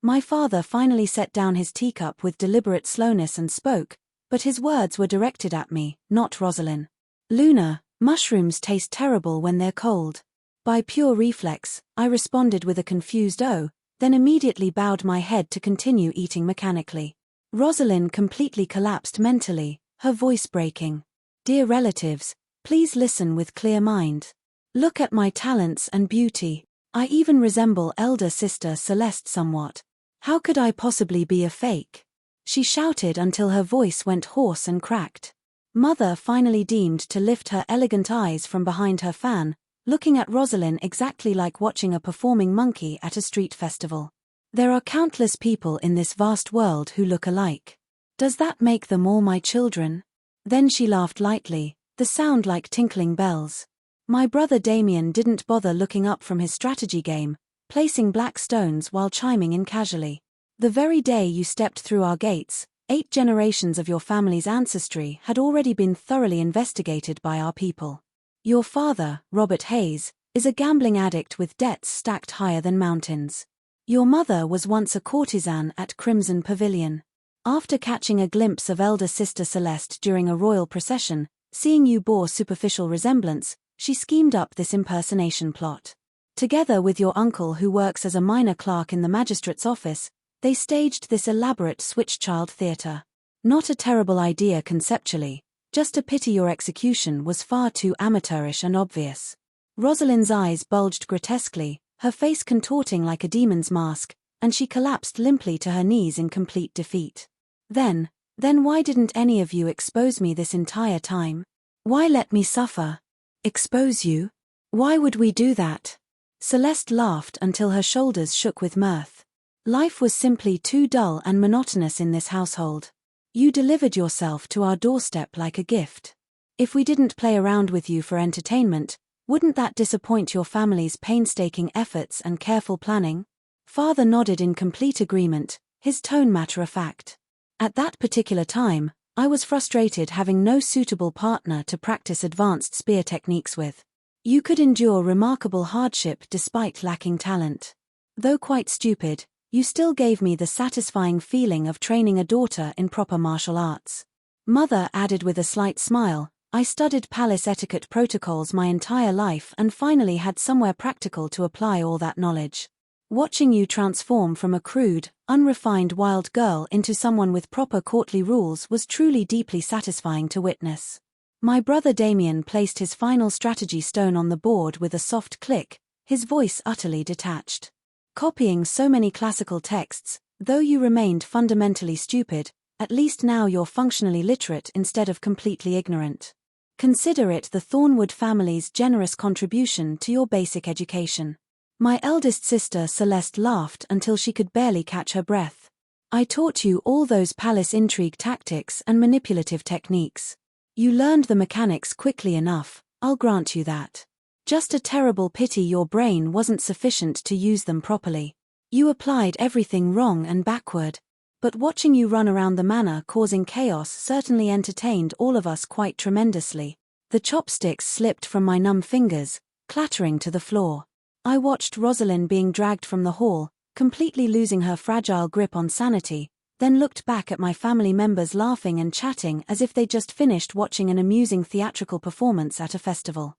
My father finally set down his teacup with deliberate slowness and spoke, but his words were directed at me, not Roselyn. "Luna, mushrooms taste terrible when they're cold." By pure reflex, I responded with a confused "oh," then immediately bowed my head to continue eating mechanically. Roselyn completely collapsed mentally, her voice breaking. "Dear relatives, please listen with clear mind. Look at my talents and beauty. I even resemble elder sister Celeste somewhat. How could I possibly be a fake?" She shouted until her voice went hoarse and cracked. Mother finally deemed to lift her elegant eyes from behind her fan, looking at Roselyn exactly like watching a performing monkey at a street festival. "There are countless people in this vast world who look alike. Does that make them all my children?" Then she laughed lightly, the sound like tinkling bells. My brother Damien didn't bother looking up from his strategy game, placing black stones while chiming in casually. "The very day you stepped through our gates, 8 generations of your family's ancestry had already been thoroughly investigated by our people. Your father, Robert Hayes, is a gambling addict with debts stacked higher than mountains. Your mother was once a courtesan at Crimson Pavilion. After catching a glimpse of elder sister Celeste during a royal procession, seeing you bore superficial resemblance, she schemed up this impersonation plot. Together with your uncle who works as a minor clerk in the magistrate's office, they staged this elaborate switch-child theater. Not a terrible idea conceptually, just a pity your execution was far too amateurish and obvious." Roselyn's eyes bulged grotesquely, her face contorting like a demon's mask, and she collapsed limply to her knees in complete defeat. Then why didn't any of you expose me this entire time? Why let me suffer?" "Expose you? Why would we do that?" Celeste laughed until her shoulders shook with mirth. "Life was simply too dull and monotonous in this household. You delivered yourself to our doorstep like a gift. If we didn't play around with you for entertainment, wouldn't that disappoint your family's painstaking efforts and careful planning?" Father nodded in complete agreement, his tone matter-of-fact. "At that particular time, I was frustrated having no suitable partner to practice advanced spear techniques with. You could endure remarkable hardship despite lacking talent. Though quite stupid, you still gave me the satisfying feeling of training a daughter in proper martial arts." Mother added with a slight smile, "I studied palace etiquette protocols my entire life and finally had somewhere practical to apply all that knowledge. Watching you transform from a crude, unrefined wild girl into someone with proper courtly rules was truly deeply satisfying to witness." My brother Damien placed his final strategy stone on the board with a soft click, his voice utterly detached. "Copying so many classical texts, though you remained fundamentally stupid, at least now you're functionally literate instead of completely ignorant. Consider it the Thornwood family's generous contribution to your basic education." My eldest sister Celeste laughed until she could barely catch her breath. "I taught you all those palace intrigue tactics and manipulative techniques. You learned the mechanics quickly enough, I'll grant you that. Just a terrible pity your brain wasn't sufficient to use them properly. You applied everything wrong and backward. But watching you run around the manor causing chaos certainly entertained all of us quite tremendously." The chopsticks slipped from my numb fingers, clattering to the floor. I watched Roselyn being dragged from the hall, completely losing her fragile grip on sanity, then looked back at my family members laughing and chatting as if they'd just finished watching an amusing theatrical performance at a festival.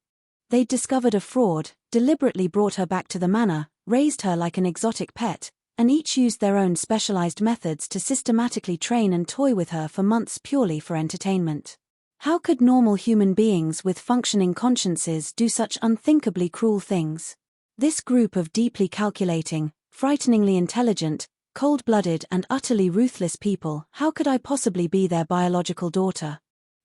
They'd discovered a fraud, deliberately brought her back to the manor, raised her like an exotic pet, and each used their own specialized methods to systematically train and toy with her for months purely for entertainment. How could normal human beings with functioning consciences do such unthinkably cruel things? This group of deeply calculating, frighteningly intelligent, cold-blooded and utterly ruthless people, how could I possibly be their biological daughter?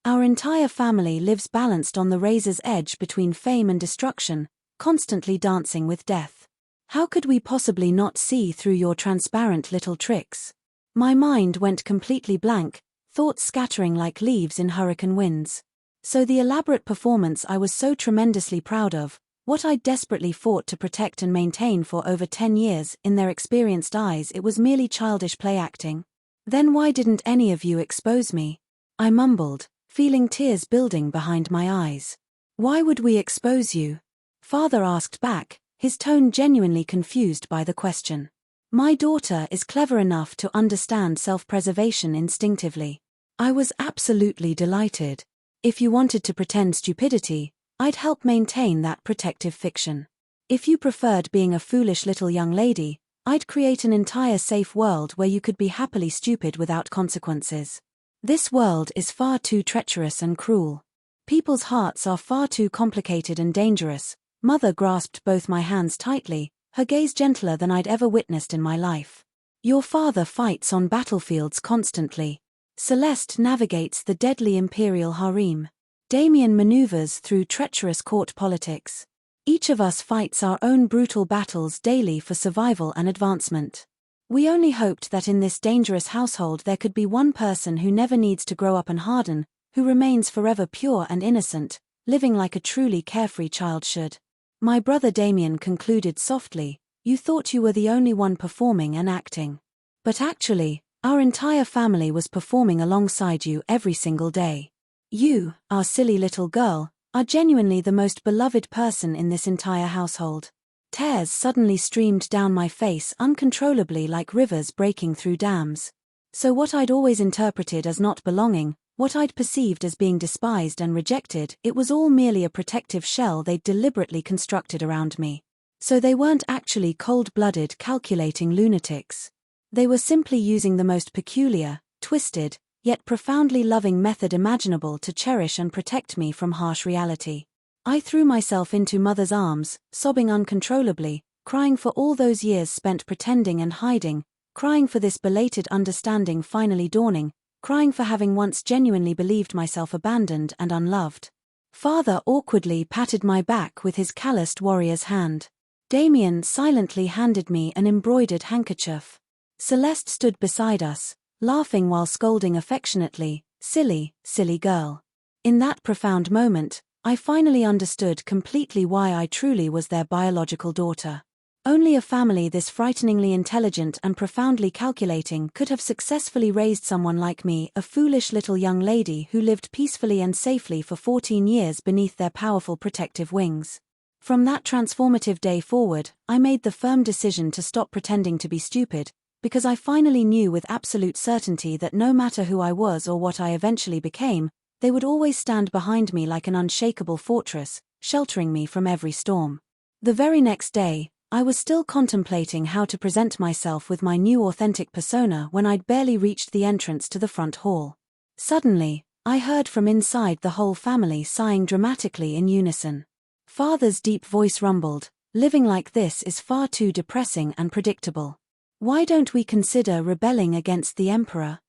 Our entire family lives balanced on the razor's edge between fame and destruction, constantly dancing with death. How could we possibly not see through your transparent little tricks? My mind went completely blank, thoughts scattering like leaves in hurricane winds. So the elaborate performance I was so tremendously proud of, what I desperately fought to protect and maintain for over 10 years, in their experienced eyes it was merely childish play acting. Then why didn't any of you expose me? I mumbled, feeling tears building behind my eyes. Why would we expose you? Father asked back, his tone genuinely confused by the question. My daughter is clever enough to understand self-preservation instinctively. I was absolutely delighted. If you wanted to pretend stupidity, I'd help maintain that protective fiction. If you preferred being a foolish little young lady, I'd create an entire safe world where you could be happily stupid without consequences. This world is far too treacherous and cruel. People's hearts are far too complicated and dangerous. Mother grasped both my hands tightly, her gaze gentler than I'd ever witnessed in my life. Your father fights on battlefields constantly. Celeste navigates the deadly imperial harem. Damien maneuvers through treacherous court politics. Each of us fights our own brutal battles daily for survival and advancement. We only hoped that in this dangerous household there could be one person who never needs to grow up and harden, who remains forever pure and innocent, living like a truly carefree child should. My brother Damien concluded softly, you thought you were the only one performing and acting. But actually, our entire family was performing alongside you every single day. You, our silly little girl, are genuinely the most beloved person in this entire household. Tears suddenly streamed down my face uncontrollably like rivers breaking through dams. So what I'd always interpreted as not belonging, what I'd perceived as being despised and rejected, it was all merely a protective shell they'd deliberately constructed around me. So they weren't actually cold-blooded, calculating lunatics. They were simply using the most peculiar, twisted, yet profoundly loving method imaginable to cherish and protect me from harsh reality. I threw myself into Mother's arms, sobbing uncontrollably, crying for all those years spent pretending and hiding, crying for this belated understanding finally dawning, crying for having once genuinely believed myself abandoned and unloved. Father awkwardly patted my back with his calloused warrior's hand. Damien silently handed me an embroidered handkerchief. Celeste stood beside us, laughing while scolding affectionately, silly, silly girl. In that profound moment, I finally understood completely why I truly was their biological daughter. Only a family this frighteningly intelligent and profoundly calculating could have successfully raised someone like me, a foolish little young lady who lived peacefully and safely for 14 years beneath their powerful protective wings. From that transformative day forward, I made the firm decision to stop pretending to be stupid, because I finally knew with absolute certainty that no matter who I was or what I eventually became, they would always stand behind me like an unshakable fortress, sheltering me from every storm. The very next day, I was still contemplating how to present myself with my new authentic persona when I'd barely reached the entrance to the front hall. Suddenly, I heard from inside the whole family sighing dramatically in unison. Father's deep voice rumbled, living like this is far too depressing and predictable. Why don't we consider rebelling against the Emperor?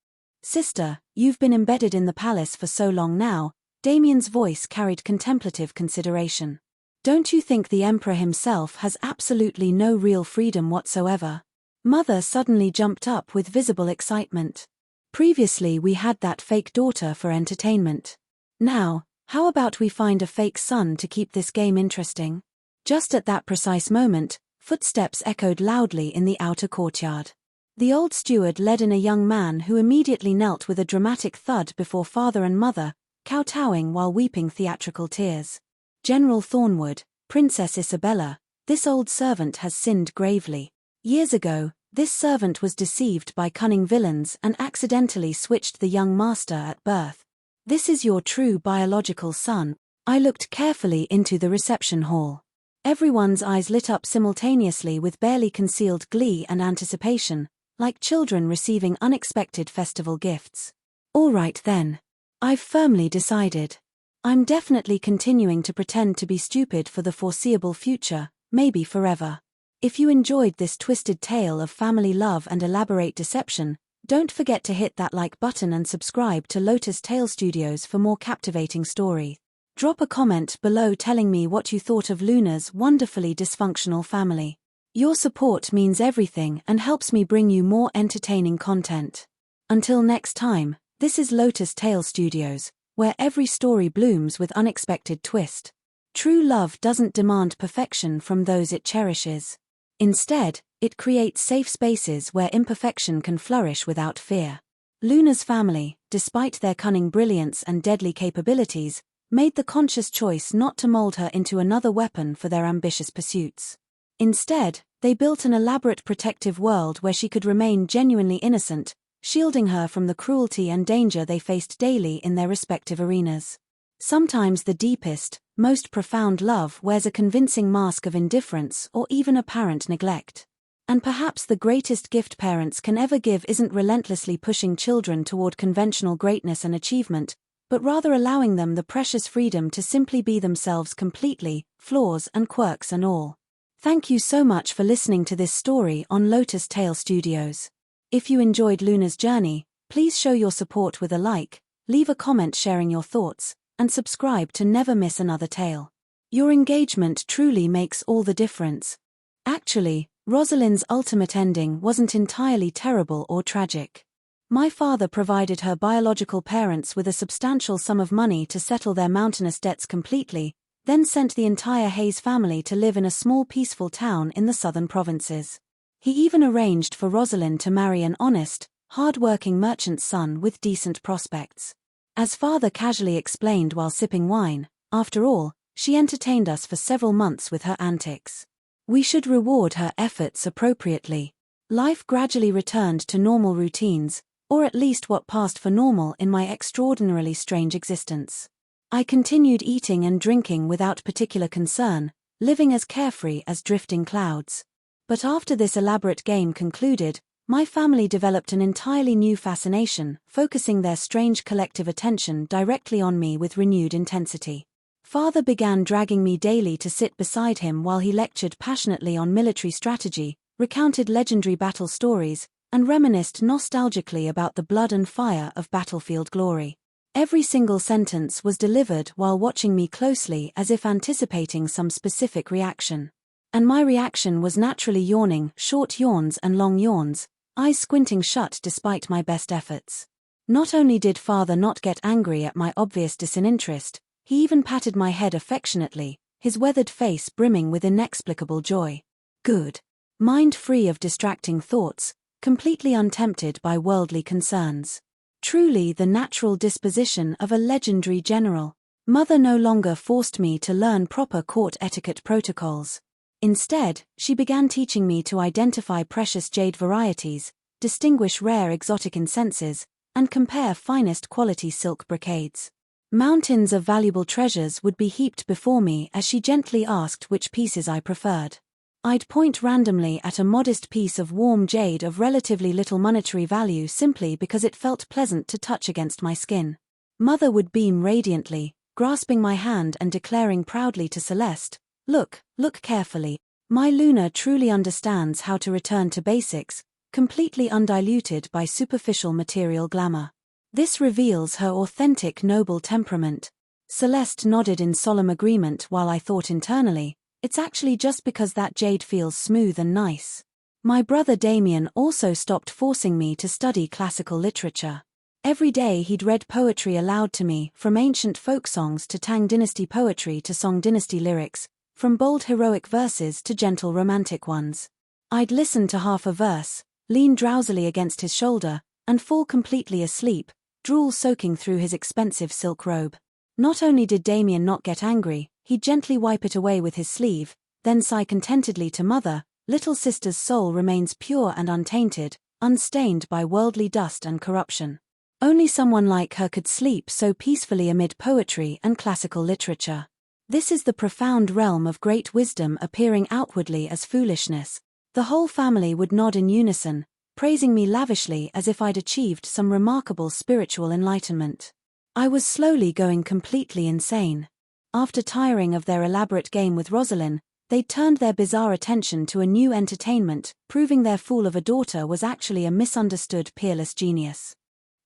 Sister, you've been embedded in the palace for so long now, Damien's voice carried contemplative consideration. Don't you think the Emperor himself has absolutely no real freedom whatsoever? Mother suddenly jumped up with visible excitement. Previously we had that fake daughter for entertainment. Now, how about we find a fake son to keep this game interesting? Just at that precise moment, footsteps echoed loudly in the outer courtyard. The old steward led in a young man who immediately knelt with a dramatic thud before father and mother, kowtowing while weeping theatrical tears. General Thornwood, Princess Isabella, this old servant has sinned gravely. Years ago, this servant was deceived by cunning villains and accidentally switched the young master at birth. This is your true biological son. I looked carefully into the reception hall. Everyone's eyes lit up simultaneously with barely concealed glee and anticipation, like children receiving unexpected festival gifts. All right then. I've firmly decided. I'm definitely continuing to pretend to be stupid for the foreseeable future, maybe forever. If you enjoyed this twisted tale of family love and elaborate deception, Don't forget to hit that like button and subscribe to Lotus Tale Studios for more captivating stories. Drop a comment below telling me what you thought of Luna's wonderfully dysfunctional family. Your support means everything and helps me bring you more entertaining content. Until next time, this is Lotus Tale Studios, where every story blooms with unexpected twist. True love doesn't demand perfection from those it cherishes. Instead, it creates safe spaces where imperfection can flourish without fear. Luna's family, despite their cunning brilliance and deadly capabilities, made the conscious choice not to mold her into another weapon for their ambitious pursuits. Instead, they built an elaborate protective world where she could remain genuinely innocent, shielding her from the cruelty and danger they faced daily in their respective arenas. Sometimes the deepest, most profound love wears a convincing mask of indifference or even apparent neglect. And perhaps the greatest gift parents can ever give isn't relentlessly pushing children toward conventional greatness and achievement, but rather allowing them the precious freedom to simply be themselves completely, flaws and quirks and all. Thank you so much for listening to this story on Lotus Tale Studios. If you enjoyed Luna's journey, please show your support with a like, leave a comment sharing your thoughts, and subscribe to never miss another tale. Your engagement truly makes all the difference. Actually, Roselyn's ultimate ending wasn't entirely terrible or tragic. My father provided her biological parents with a substantial sum of money to settle their mountainous debts completely, then sent the entire Hayes family to live in a small peaceful town in the southern provinces. He even arranged for Roselyn to marry an honest, hard-working merchant's son with decent prospects. As father casually explained while sipping wine, after all, she entertained us for several months with her antics. We should reward her efforts appropriately. Life gradually returned to normal routines, or at least what passed for normal in my extraordinarily strange existence. I continued eating and drinking without particular concern, living as carefree as drifting clouds. But after this elaborate game concluded, my family developed an entirely new fascination, focusing their strange collective attention directly on me with renewed intensity. Father began dragging me daily to sit beside him while he lectured passionately on military strategy, recounted legendary battle stories, and reminisced nostalgically about the blood and fire of battlefield glory. Every single sentence was delivered while watching me closely as if anticipating some specific reaction. And my reaction was naturally yawning, short yawns and long yawns, eyes squinting shut despite my best efforts. Not only did father not get angry at my obvious disinterest, he even patted my head affectionately, his weathered face brimming with inexplicable joy. Good. Mind free of distracting thoughts, completely untempted by worldly concerns. Truly the natural disposition of a legendary general. Mother no longer forced me to learn proper court etiquette protocols. Instead, she began teaching me to identify precious jade varieties, distinguish rare exotic incenses, and compare finest quality silk brocades. Mountains of valuable treasures would be heaped before me as she gently asked which pieces I preferred. I'd point randomly at a modest piece of warm jade of relatively little monetary value simply because it felt pleasant to touch against my skin. Mother would beam radiantly, grasping my hand and declaring proudly to Celeste, Look carefully. My Luna truly understands how to return to basics, completely undiluted by superficial material glamour. This reveals her authentic noble temperament. Celeste nodded in solemn agreement while I thought internally, it's actually just because that jade feels smooth and nice. My brother Damien also stopped forcing me to study classical literature. Every day he'd read poetry aloud to me, from ancient folk songs to Tang Dynasty poetry to Song Dynasty lyrics, from bold heroic verses to gentle romantic ones. I'd listen to half a verse, lean drowsily against his shoulder, and fall completely asleep, drool soaking through his expensive silk robe. Not only did Damien not get angry, he'd gently wipe it away with his sleeve, then sigh contentedly to Mother, little sister's soul remains pure and untainted, unstained by worldly dust and corruption. Only someone like her could sleep so peacefully amid poetry and classical literature. This is the profound realm of great wisdom appearing outwardly as foolishness. The whole family would nod in unison, praising me lavishly as if I'd achieved some remarkable spiritual enlightenment. I was slowly going completely insane. After tiring of their elaborate game with Roselyn, They turned their bizarre attention to a new entertainment, proving their fool of a daughter was actually a misunderstood peerless genius.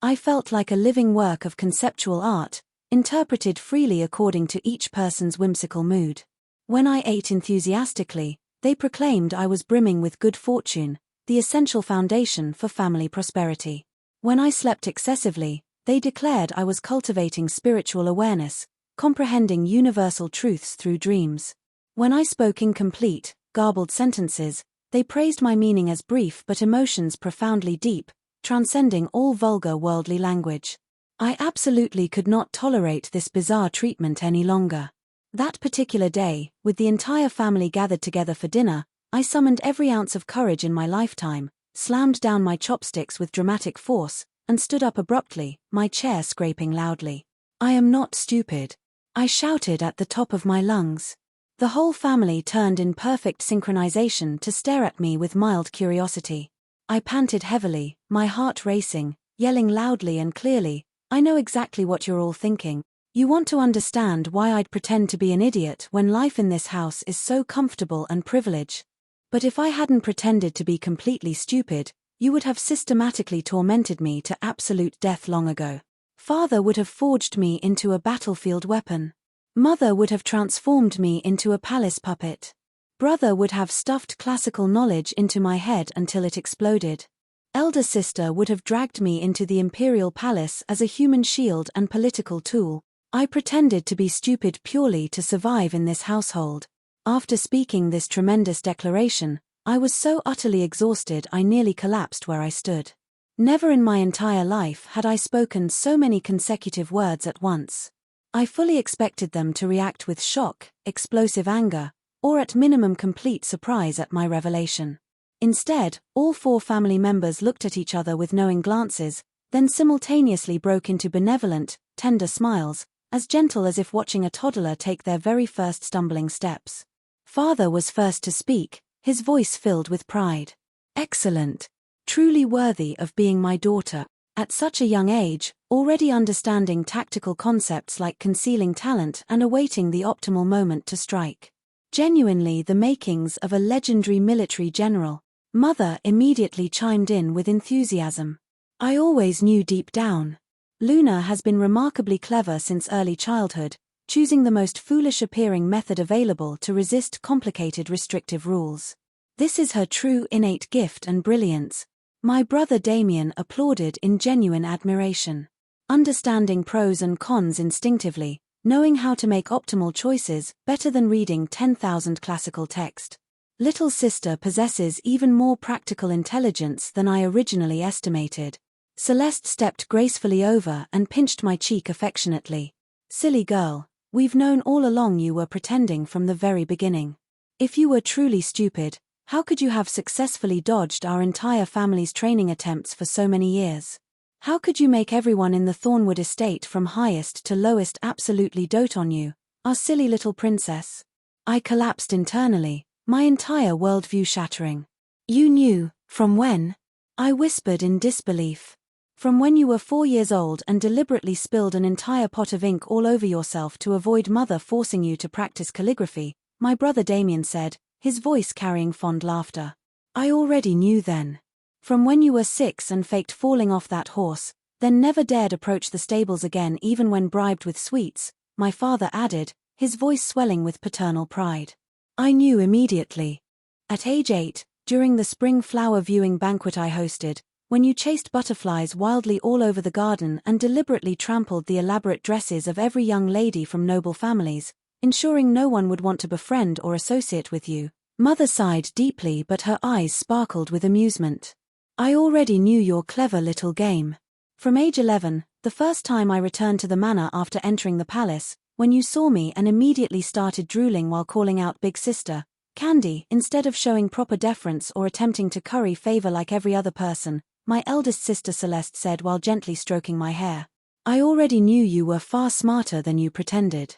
I felt like a living work of conceptual art, interpreted freely according to each person's whimsical mood. When I ate enthusiastically, they proclaimed I was brimming with good fortune, the essential foundation for family prosperity. When I slept excessively, they declared I was cultivating spiritual awareness, comprehending universal truths through dreams. When I spoke incomplete, garbled sentences, they praised my meaning as brief but emotions profoundly deep, transcending all vulgar worldly language. I absolutely could not tolerate this bizarre treatment any longer. That particular day, with the entire family gathered together for dinner, I summoned every ounce of courage in my lifetime, slammed down my chopsticks with dramatic force, and stood up abruptly, my chair scraping loudly. "I am not stupid," I shouted at the top of my lungs. The whole family turned in perfect synchronization to stare at me with mild curiosity. I panted heavily, my heart racing, yelling loudly and clearly, "I know exactly what you're all thinking. You want to understand why I'd pretend to be an idiot when life in this house is so comfortable and privileged. But if I hadn't pretended to be completely stupid, you would have systematically tormented me to absolute death long ago. Father would have forged me into a battlefield weapon. Mother would have transformed me into a palace puppet. Brother would have stuffed classical knowledge into my head until it exploded. Elder sister would have dragged me into the imperial palace as a human shield and political tool. I pretended to be stupid purely to survive in this household. After speaking this tremendous declaration, I was so utterly exhausted I nearly collapsed where I stood. Never in my entire life had I spoken so many consecutive words at once. I fully expected them to react with shock, explosive anger, or at minimum complete surprise at my revelation. Instead, all 4 family members looked at each other with knowing glances, then simultaneously broke into benevolent, tender smiles, as gentle as if watching a toddler take their very first stumbling steps. Father was first to speak, his voice filled with pride. "Excellent. Truly worthy of being my daughter. At such a young age, already understanding tactical concepts like concealing talent and awaiting the optimal moment to strike. Genuinely the makings of a legendary military general." Mother immediately chimed in with enthusiasm. "I always knew deep down. Luna has been remarkably clever since early childhood, choosing the most foolish-appearing method available to resist complicated restrictive rules. This is her true innate gift and brilliance." My brother Damien applauded in genuine admiration. Understanding pros and cons instinctively, knowing how to make optimal choices, better than reading 10,000 classical text. Little sister possesses even more practical intelligence than I originally estimated. Celeste stepped gracefully over and pinched my cheek affectionately. "Silly girl, we've known all along you were pretending from the very beginning. If you were truly stupid, how could you have successfully dodged our entire family's training attempts for so many years? How could you make everyone in the Thornwood estate from highest to lowest absolutely dote on you, our silly little princess?" I collapsed internally, my entire worldview shattering. "You knew, from when?" I whispered in disbelief. "From when you were 4 years old and deliberately spilled an entire pot of ink all over yourself to avoid mother forcing you to practice calligraphy," my brother Damien said, his voice carrying fond laughter. "I already knew then. From when you were 6 and faked falling off that horse, then never dared approach the stables again even when bribed with sweets," my father added, his voice swelling with paternal pride. "I knew immediately. At age 8, during the spring flower viewing banquet I hosted, when you chased butterflies wildly all over the garden and deliberately trampled the elaborate dresses of every young lady from noble families, ensuring no one would want to befriend or associate with you." Mother sighed deeply but her eyes sparkled with amusement. "I already knew your clever little game. From age 11, the first time I returned to the manor after entering the palace, when you saw me and immediately started drooling while calling out big sister, Candy, instead of showing proper deference or attempting to curry favor like every other person," my eldest sister Celeste said while gently stroking my hair. "I already knew you were far smarter than you pretended.